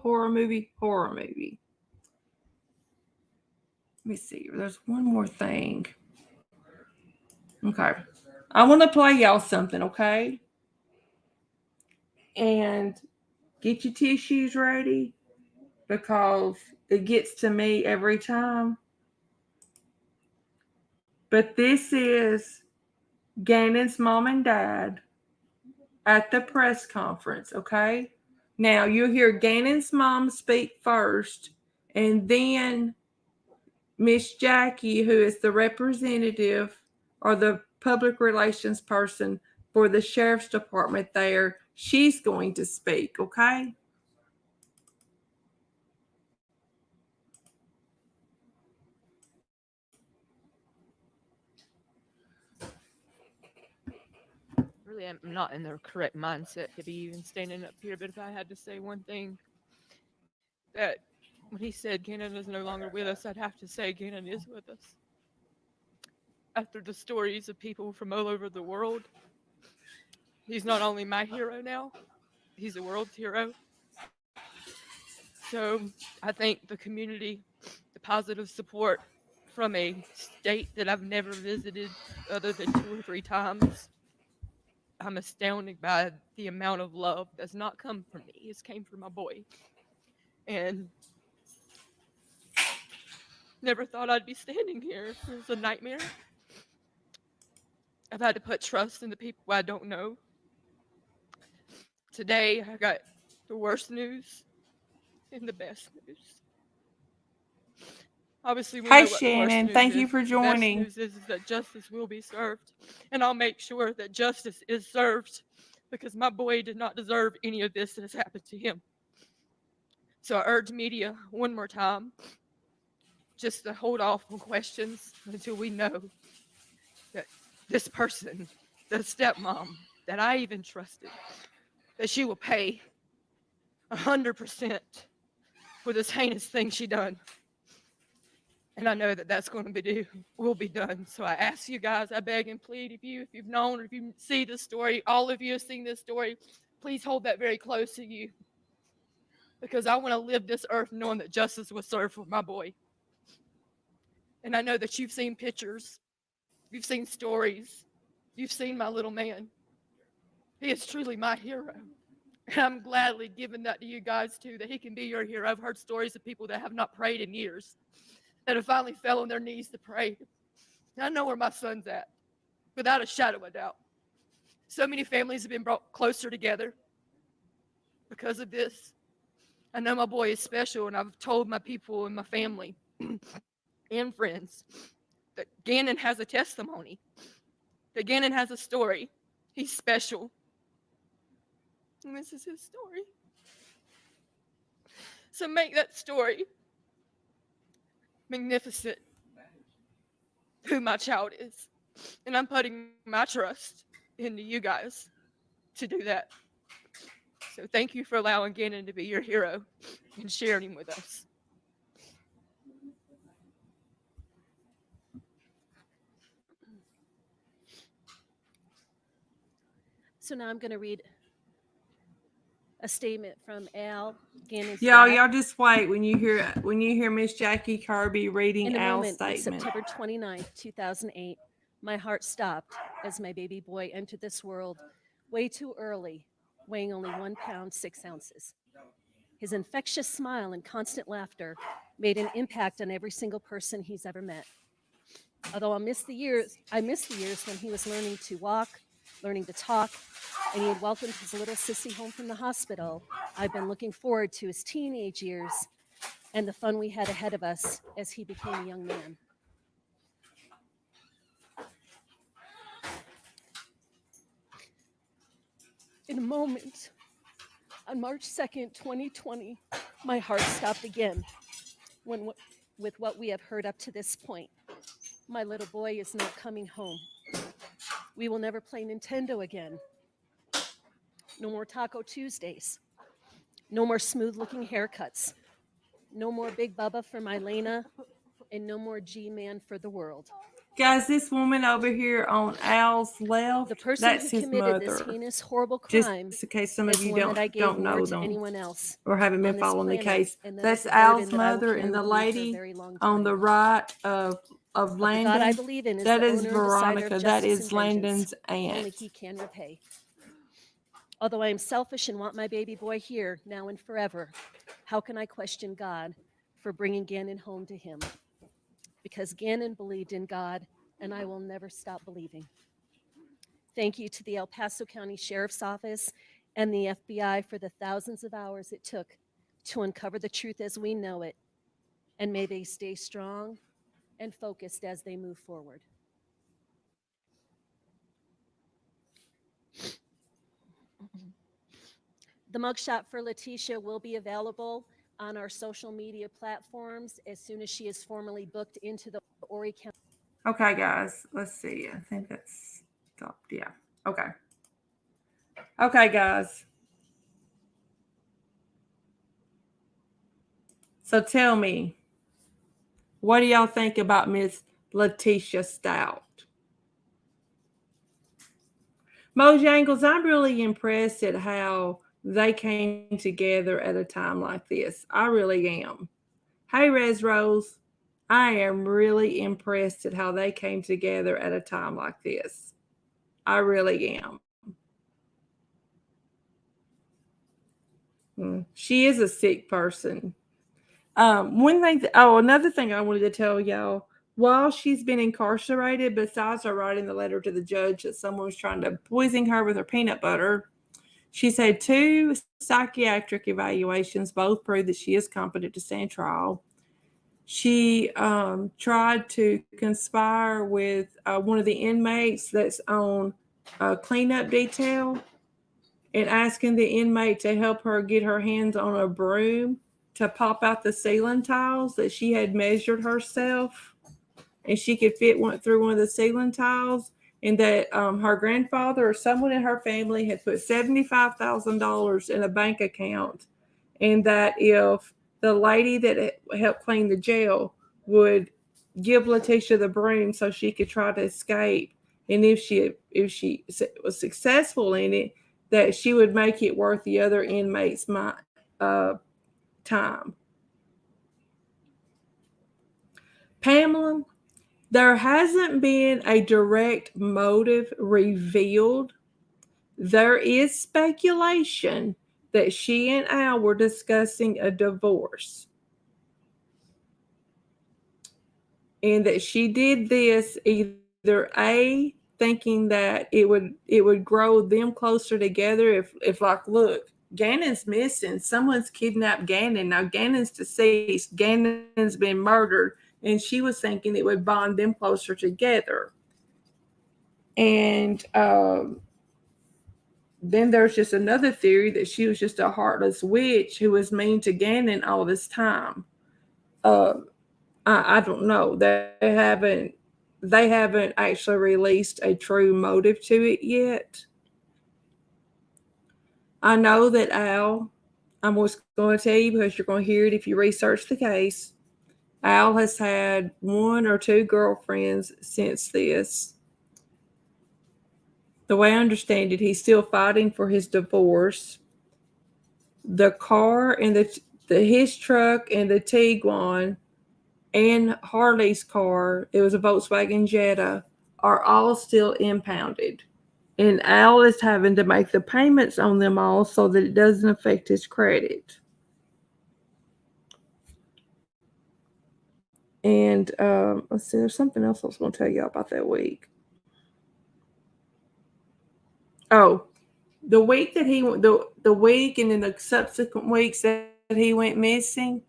Let me see. There's one more thing. Okay. I want to play y'all something, okay? And Get your tissues ready because it gets to me every time. But this is Gannon's mom and dad at the press conference, okay? Now you'll hear Gannon's mom speak first, and then Miss Jackie, who is the representative or the public relations person for the sheriff's department there, she's going to speak, okay? Really am not in the correct mindset to be even standing up here, but if I had to say one thing, that when he said Gannon is no longer with us, I'd have to say Gannon is with us. After the stories of people from all over the world, he's not only my hero now, he's the world's hero. So I think the community, the positive support from a state that I've never visited other than 2 or 3 times, I'm astounded by the amount of love that's not come from me. It's came from my boy. And never thought I'd be standing here. It was a nightmare. I've had to put trust in the people I don't know. Today, I got the worst news and the best news. Obviously, we know Hey, what the worst Shannon, news thank you is. for The joining. best news is that justice will be served. And I'll make sure that justice is served because my boy did not deserve any of this that has happened to him. So I urge media one more time just to hold off on questions until we know that this person, the stepmom that I even trusted, that she will pay 100% for this heinous thing she done. And I know that that's going to will be done. So I ask you guys, I beg and plead, if you've known or if you see this story, all of you have seen this story, please hold that very close to you. Because I want to live this earth knowing that justice was served for my boy. And I know that you've seen pictures, you've seen stories, you've seen my little man. He is truly my hero. And I'm gladly giving that to you guys too, that he can be your hero. I've heard stories of people that have not prayed in years, that have finally fell on their knees to pray. And I know where my son's at, without a shadow of a doubt. So many families have been brought closer together because of this. I know my boy is special, and I've told my people and my family and friends that Gannon has a testimony, that Gannon has a story. He's special. And this is his story. So make that story magnificent, who my child is. And I'm putting my trust into you guys to do that. So thank you for allowing Gannon to be your hero and sharing him with us. So now I'm going to read a statement from Al Gannon's Y'all, dad. y'all just wait when you hear Miss Jackie Kirby reading In a Al's moment on statement. September 29th, 2008, my heart stopped as my baby boy entered this world way too early, weighing only 1 pound, 6 ounces. His infectious smile and constant laughter made an impact on every single person he's ever met. Although I miss the years when he was learning to walk, learning to talk, and he had welcomed his little sissy home from the hospital, I've been looking forward to his teenage years and the fun we had ahead of us as he became a young man. In a moment, on March 2nd, 2020, my heart stopped again with what we have heard up to this point. My little boy is not coming home. We will never play Nintendo again. No more Taco Tuesdays. No more smooth-looking haircuts. No more Big Bubba for Mylena, and no more G-Man for the world. Guys, this woman over here on Al's left, The person that's who his committed this mother. heinous, horrible crime Just in case some of is you one that I gave don't more know to them anyone else or haven't been on this following the planet, case. and that That's is a burden Al's that I will mother, carry and the with me for a lady very long on the time. right of But the God I Landon, believe in is that the is owner and decider Veronica. of That justice is and vengeance. Landon's Only aunt. he can repay. Although I am selfish and want my baby boy here now and forever, how can I question God for bringing Gannon home to him? Because Gannon believed in God, and I will never stop believing. Thank you to the El Paso County Sheriff's Office and the FBI for the thousands of hours it took to uncover the truth as we know it, and may they stay strong and focused as they move forward. The mugshot for Letitia will be available on our social media platforms as soon as she is formally booked into the Horry County. Okay, guys, let's see. I think that's stopped. Yeah. Okay. Okay, guys. So tell me, what do y'all think about Miss Letitia Stauch? Mojangles, I'm really impressed at how they came together at a time like this. I really am. Hey, Res Rose, I am really impressed at how they came together at a time like this. I really am. She is a sick person. Another thing I wanted to tell y'all, while she's been incarcerated, besides her writing the letter to the judge that someone was trying to poison her with her peanut butter, she's had 2 psychiatric evaluations, both prove that she is competent to stand trial. She tried to conspire with one of the inmates that's on cleanup detail and asking the inmate to help her get her hands on a broom to pop out the ceiling tiles that she had measured herself, and she could fit through one of the ceiling tiles, and that her grandfather or someone in her family had put $75,000 in a bank account, and that if the lady that helped clean the jail would give Letitia the broom so she could try to escape, and if she was successful in it, that she would make it worth the other inmates' time. Pamela, there hasn't been a direct motive revealed. There is speculation that she and Al were discussing a divorce, and that she did this either A, thinking that it would grow them closer together if like, look, Gannon's missing, someone's kidnapped Gannon, now Gannon's deceased, Gannon's been murdered, and she was thinking it would bond them closer together. And then there's just another theory that she was just a heartless witch who was mean to Gannon all this time. I don't know. They haven't actually released a true motive to it yet. I know that Al, I'm just going to tell you because you're going to hear it if you research the case. Al has had 1 or 2 girlfriends since this. The way I understand it, he's still fighting for his divorce. The car and his truck and the Tiguan and Harley's car, it was a Volkswagen Jetta, are all still impounded. And Al is having to make the payments on them all so that it doesn't affect his credit. And let's see, there's something else I was going to tell you about that week. Oh, the week that he went, the week and then the subsequent weeks that he went missing,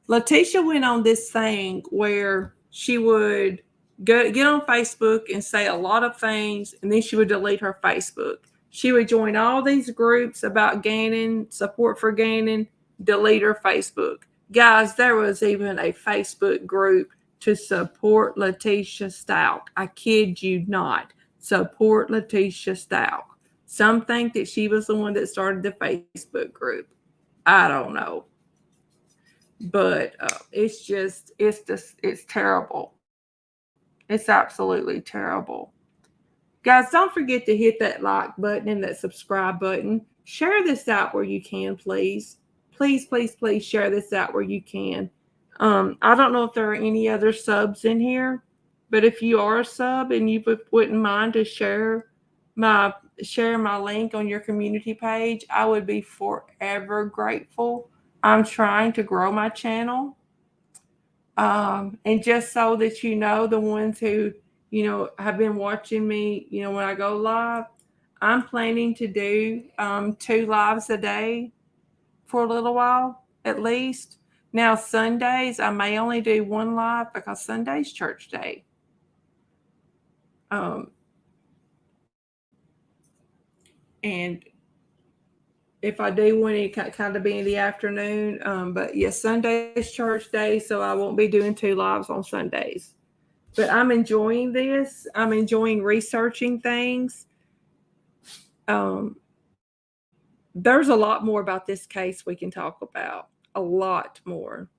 Letitia went on this thing where she would get on Facebook and say a lot of things, and then she would delete her Facebook. She would join all these groups about Gannon, support for Gannon, delete her Facebook. Guys, there was even a Facebook group to support Letitia Stauch. I kid you not. Support Letitia Stauch. Some think that she was the one that started the Facebook group. I don't know. But it's terrible. It's absolutely terrible. Guys, don't forget to hit that like button and that subscribe button. Share this out where you can, please. Please, please, please share this out where you can. I don't know if there are any other subs in here, but if you are a sub and you wouldn't mind to share share my link on your community page, I would be forever grateful. I'm trying to grow my channel. And just so that you know, the ones who, have been watching me, when I go live, I'm planning to do 2 lives a day for a little while, at least. Now, Sundays, I may only do 1 live because Sunday's church day. And if I do one, it kind of be in the afternoon. But yes, Sunday's church day, so I won't be doing 2 lives on Sundays. But I'm enjoying this. I'm enjoying researching things. There's a lot more about this case we can talk about. A lot more.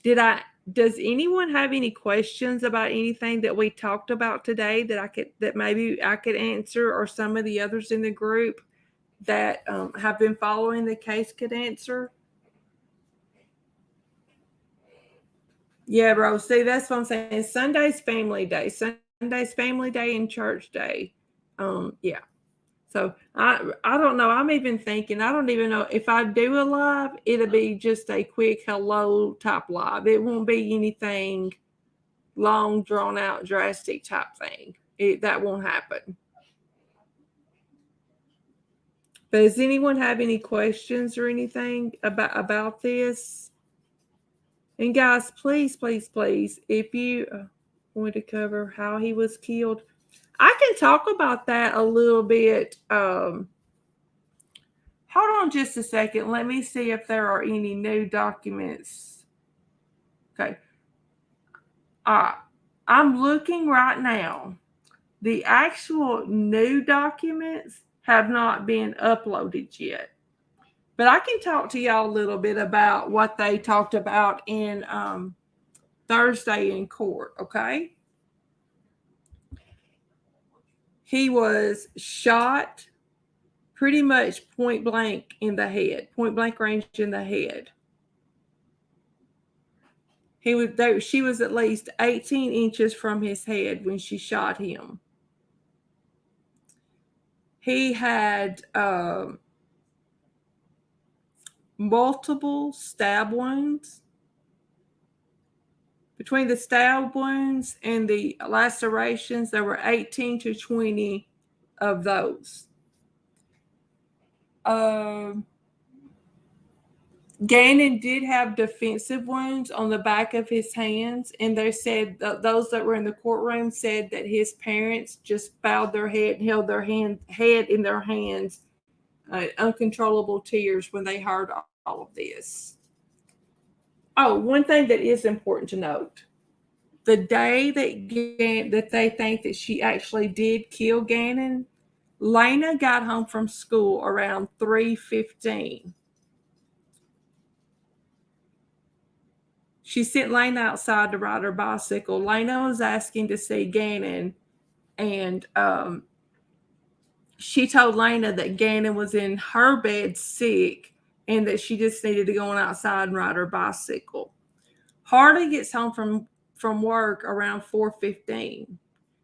Does anyone have any questions about anything that we talked about today that maybe I could answer, or some of the others in the group that have been following the case could answer? Yeah, bro. See, that's what I'm saying. Sunday's family day. Sunday's family day and church day. Yeah. So I don't know. I'm even thinking, I don't even know if I do a live, it'll be just a quick hello type live. It won't be anything long, drawn out, drastic type thing. That won't happen. But does anyone have any questions or anything about this? And guys, please, please, please, if you want to cover how he was killed, I can talk about that a little bit. Hold on just a second. Let me see if there are any new documents. Okay. I'm looking right now. The actual new documents have not been uploaded yet. But I can talk to y'all a little bit about what they talked about in Thursday in court, okay? He was shot pretty much point blank in the head, point blank range in the head. She was at least 18 inches from his head when she shot him. He had multiple stab wounds. Between the stab wounds and the lacerations, there were 18 to 20 of those. Gannon did have defensive wounds on the back of his hands, and they said those that were in the courtroom said that his parents just bowed their head and held their head in their hands, uncontrollable tears when they heard all of this. Oh, one thing that is important to note. The day that they think that she actually did kill Gannon, Lena got home from school around 3:15. She sent Lena outside to ride her bicycle. Lena was asking to see Gannon, and she told Lena that Gannon was in her bed sick and that she just needed to go on outside and ride her bicycle. Hardy gets home from work around 4:15.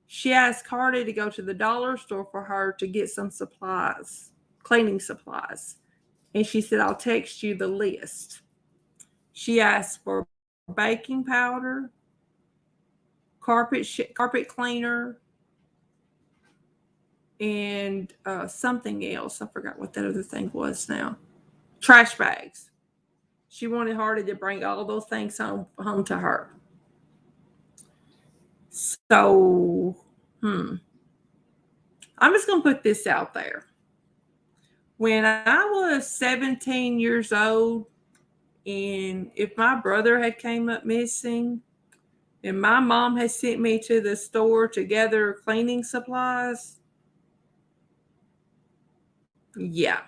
She asked Hardy to go to the dollar store for her to get some supplies, cleaning supplies. And she said, I'll text you the list. She asked for baking powder, carpet cleaner, and something else. I forgot what that other thing was now. Trash bags. She wanted Hardy to bring all those things home to her. So, I'm just going to put this out there. When I was 17 years old, and if my brother had came up missing, and my mom had sent me to the store to gather cleaning supplies, yeah,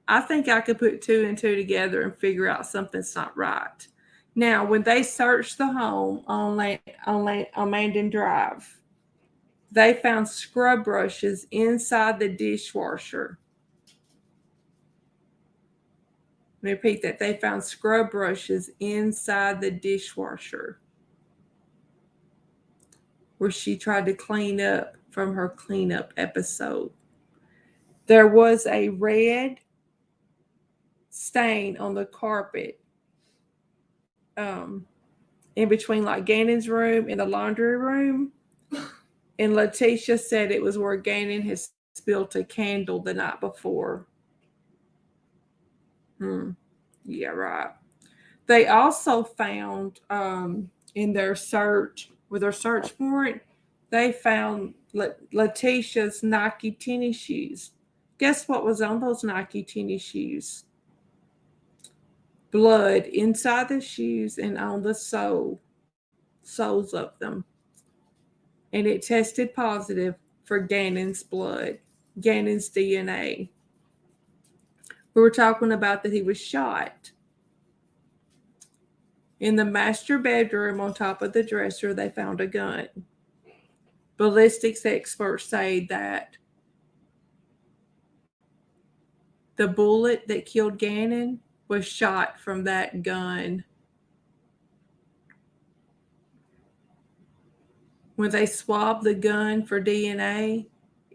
I think I could put 2 and 2 together and figure out something's not right. Now, when they searched the home on Landon Drive, they found scrub brushes inside the dishwasher. Let me repeat that. They found scrub brushes inside the dishwasher where she tried to clean up from her cleanup episode. There was a red stain on the carpet in between like Gannon's room and the laundry room. And Letitia said it was where Gannon had spilled a candle the night before. Yeah, right. They also found in their search, with their search warrant, they found Letitia's Nike tennis shoes. Guess what was on those Nike tennis shoes? Blood inside the shoes and on the soles of them. And it tested positive for Gannon's blood, Gannon's DNA. We were talking about that he was shot. In the master bedroom on top of the dresser, they found a gun. Ballistics experts say that the bullet that killed Gannon was shot from that gun. When they swabbed the gun for DNA,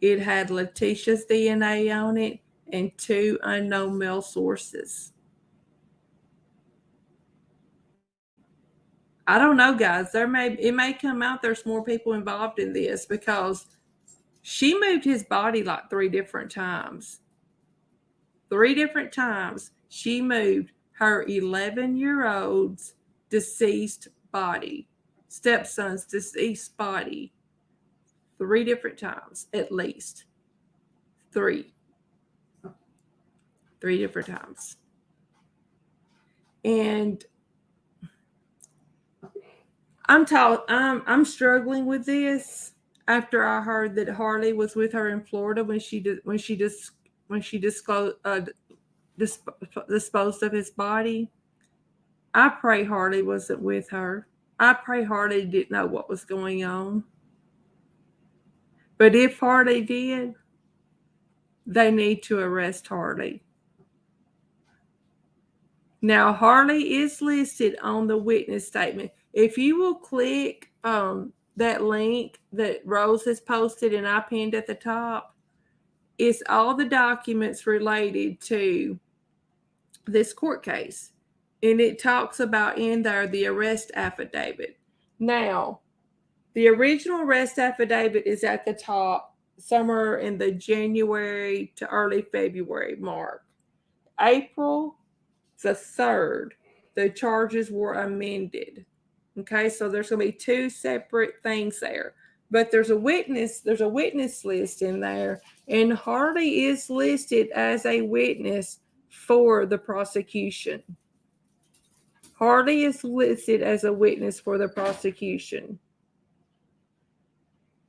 it had Letitia's DNA on it and 2 unknown male sources. I don't know, guys. It may come out there's more people involved in this because she moved his body like 3 different times. 3 different times she moved her 11-year-old's deceased body, stepson's deceased body, 3 different times at least. 3 different times. And I'm struggling with this after I heard that Harley was with her in Florida when she disposed of his body. I pray Harley wasn't with her. I pray Harley didn't know what was going on. But if Harley did, they need to arrest Harley. Now, Harley is listed on the witness statement. If you will click that link that Rose has posted and I pinned at the top, it's all the documents related to this court case. And it talks about in there the arrest affidavit. Now, the original arrest affidavit is at the top, somewhere in the January to early February mark. April the 3rd, the charges were amended. Okay, so there's going to be 2 separate things there. But there's a witness list in there, and Harley is listed as a witness for the prosecution. Harley is listed as a witness for the prosecution.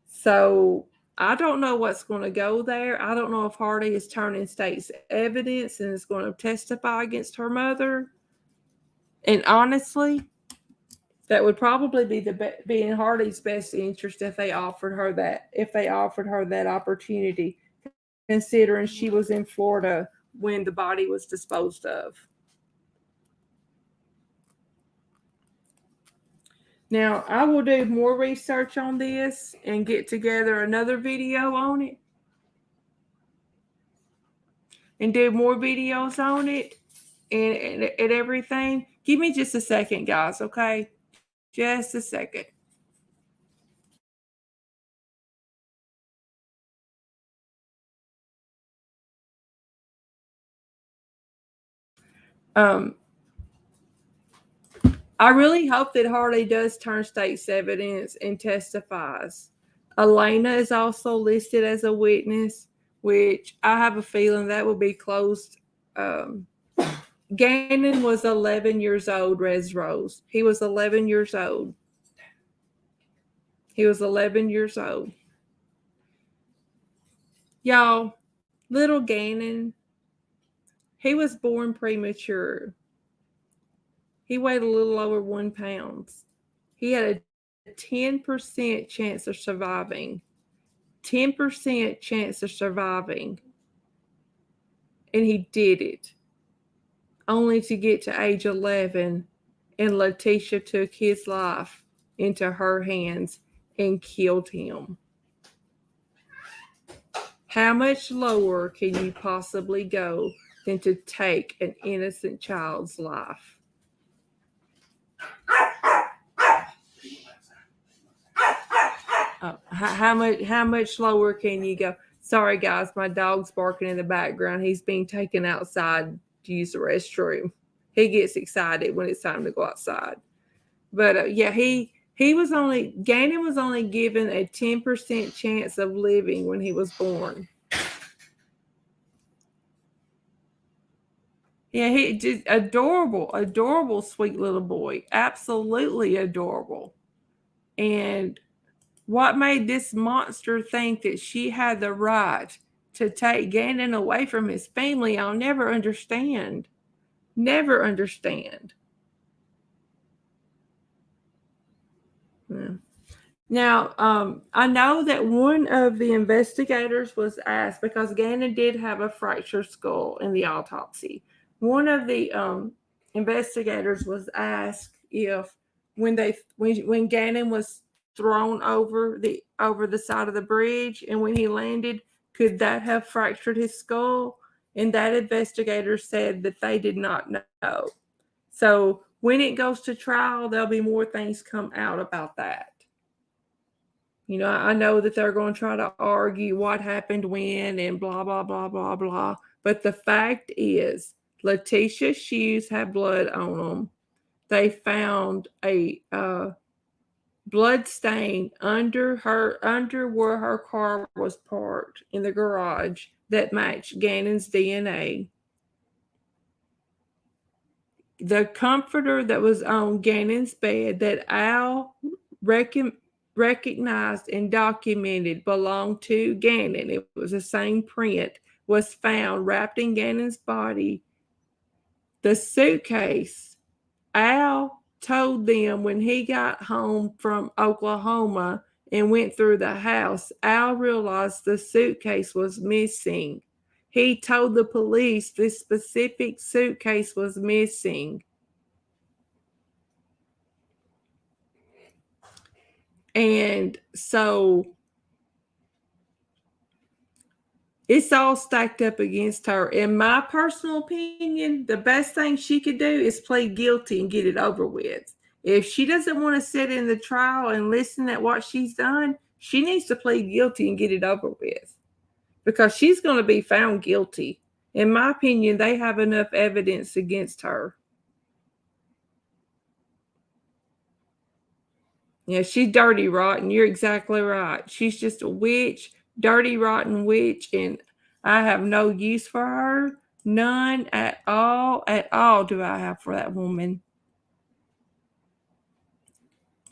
So I don't know what's going to go there. I don't know if Harley is turning state's evidence and is going to testify against her mother. And honestly, that would probably be in Harley's best interest if they offered her that opportunity, considering she was in Florida when the body was disposed of. Now, I will do more research on this and get together another video on it and do more videos on it and everything. Give me just a second, guys, okay? Just a second. I really hope that Harley does turn state's evidence and testifies. Elena is also listed as a witness, which I have a feeling that will be closed. Gannon was 11 years old, Rose. He was 11 years old. Y'all, little Gannon, he was born premature. He weighed a little over 1 pound. He had a 10% chance of surviving. 10% chance of surviving. And he did it. Only to get to age 11 and Letitia took his life into her hands and killed him. How much lower can you possibly go than to take an innocent child's life? How much lower can you go? Sorry, guys, my dog's barking in the background. He's being taken outside to use the restroom. He gets excited when it's time to go outside. But yeah, Gannon was only given a 10% chance of living when he was born. Yeah, he just adorable, sweet little boy. Absolutely adorable. And what made this monster think that she had the right to take Gannon away from his family, I'll never understand. Never understand. Yeah. Now, I know that one of the investigators was asked, because Gannon did have a fractured skull in the autopsy. One of the investigators was asked if when Gannon was thrown over the side of the bridge and when he landed, could that have fractured his skull? And that investigator said that they did not know. So when it goes to trial, there'll be more things come out about that. You know, I know that they're going to try to argue what happened when and blah, blah, blah, blah, blah. But the fact is, Letitia's shoes had blood on them. They found a blood stain under where her car was parked in the garage that matched Gannon's DNA. The comforter that was on Gannon's bed that Al recognized and documented belonged to Gannon. It was the same print, was found wrapped in Gannon's body. The suitcase, Al told them when he got home from Oklahoma and went through the house, Al realized the suitcase was missing. He told the police this specific suitcase was missing. And so it's all stacked up against her. In my personal opinion, the best thing she could do is plead guilty and get it over with. If she doesn't want to sit in the trial and listen at what she's done, she needs to plead guilty and get it over with, because she's going to be found guilty. In my opinion, they have enough evidence against her. Yeah, she's dirty, rotten. You're exactly right. She's just a witch, dirty, rotten witch, and I have no use for her. None at all do I have for that woman.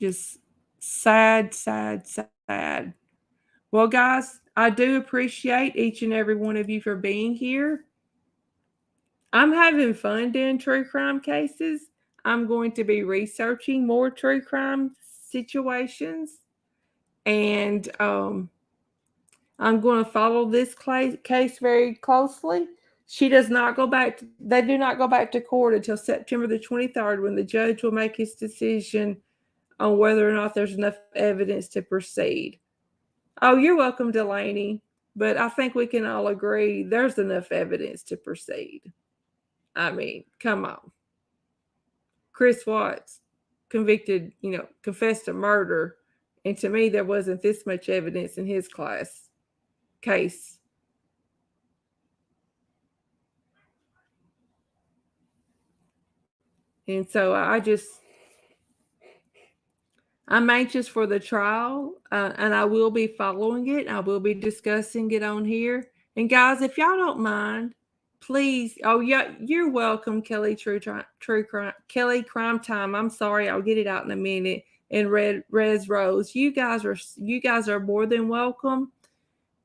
Just sad, sad, sad. Well, guys, I do appreciate each and every one of you for being here. I'm having fun doing true crime cases. I'm going to be researching more true crime situations, and I'm going to follow this case very closely. They do not go back to court until September the 23rd, when the judge will make his decision on whether or not there's enough evidence to proceed. Oh, you're welcome, Delaney. But I think we can all agree there's enough evidence to proceed. I mean, come on. Chris Watts confessed to murder. And to me, there wasn't this much evidence in his case. And so I'm anxious for the trial, and I will be following it. I will be discussing it on here. And guys, if y'all don't mind, please. Oh yeah, you're welcome, Kelly. Kelly Crime Time. I'm sorry, I'll get it out in a minute. And Res Rose, you guys are more than welcome.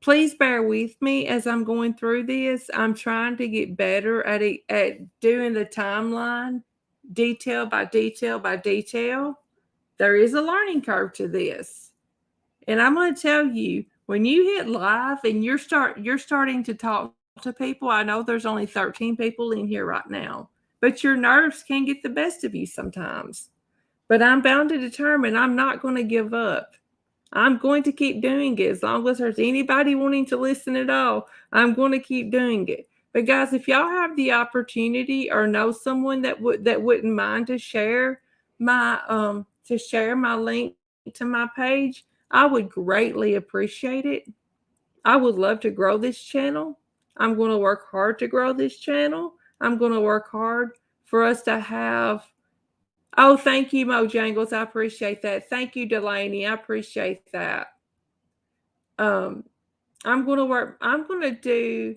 Please bear with me as I'm going through this. I'm trying to get better at doing the timeline, detail by detail by detail. There is a learning curve to this. And I'm going to tell you, when you hit live and you're starting to talk to people, I know there's only 13 people in here right now, but your nerves can get the best of you sometimes. But I'm bound to determine I'm not going to give up. I'm going to keep doing it as long as there's anybody wanting to listen at all. I'm going to keep doing it. But guys, if y'all have the opportunity or know someone that wouldn't mind to share my link to my page, I would greatly appreciate it. I would love to grow this channel. I'm going to work hard to grow this channel. I'm going to work hard for us to have. Oh, thank you, Mojangles. I appreciate that. Thank you, Delaney. I appreciate that. I'm going to work. I'm going to do.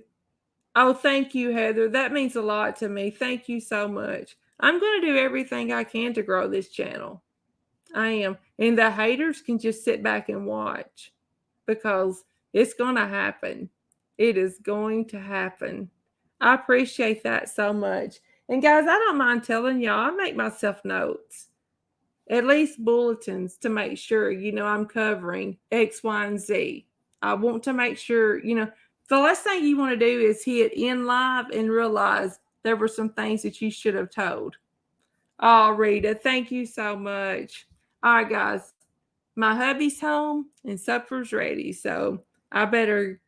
Oh, thank you, Heather. That means a lot to me. Thank you so much. I'm going to do everything I can to grow this channel. I am. And the haters can just sit back and watch because it's going to happen. It is going to happen. I appreciate that so much. And guys, I don't mind telling y'all, I make myself notes, at least bulletins to make sure, I'm covering X, Y, and Z. I want to make sure, the last thing you want to do is hit in live and realize there were some things that you should have told. Oh, Rita, thank you so much. All right, guys, my hubby's home and supper's ready. So I better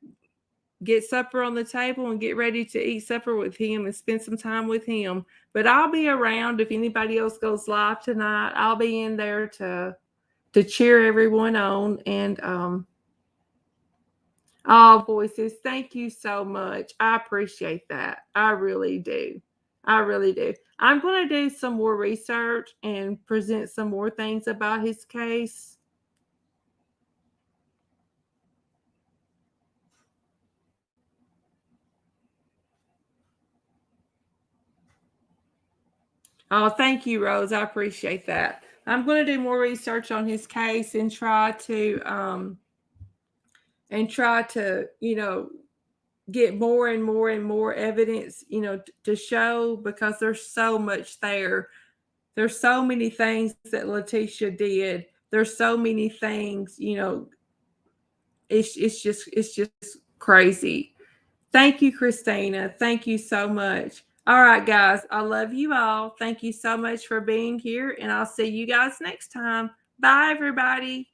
get supper on the table and get ready to eat supper with him and spend some time with him. But I'll be around if anybody else goes live tonight. I'll be in there to cheer everyone on. And all voices, thank you so much. I appreciate that. I really do. I really do. I'm going to do some more research and present some more things about his case. Oh, thank you, Rose. I appreciate that. I'm going to do more research on his case and try to get more and more and more evidence, to show, because there's so much there. There's so many things that Letitia did. There's so many things, it's just crazy. Thank you, Christina. Thank you so much. All right, guys. I love you all. Thank you so much for being here, and I'll see you guys next time. Bye, everybody.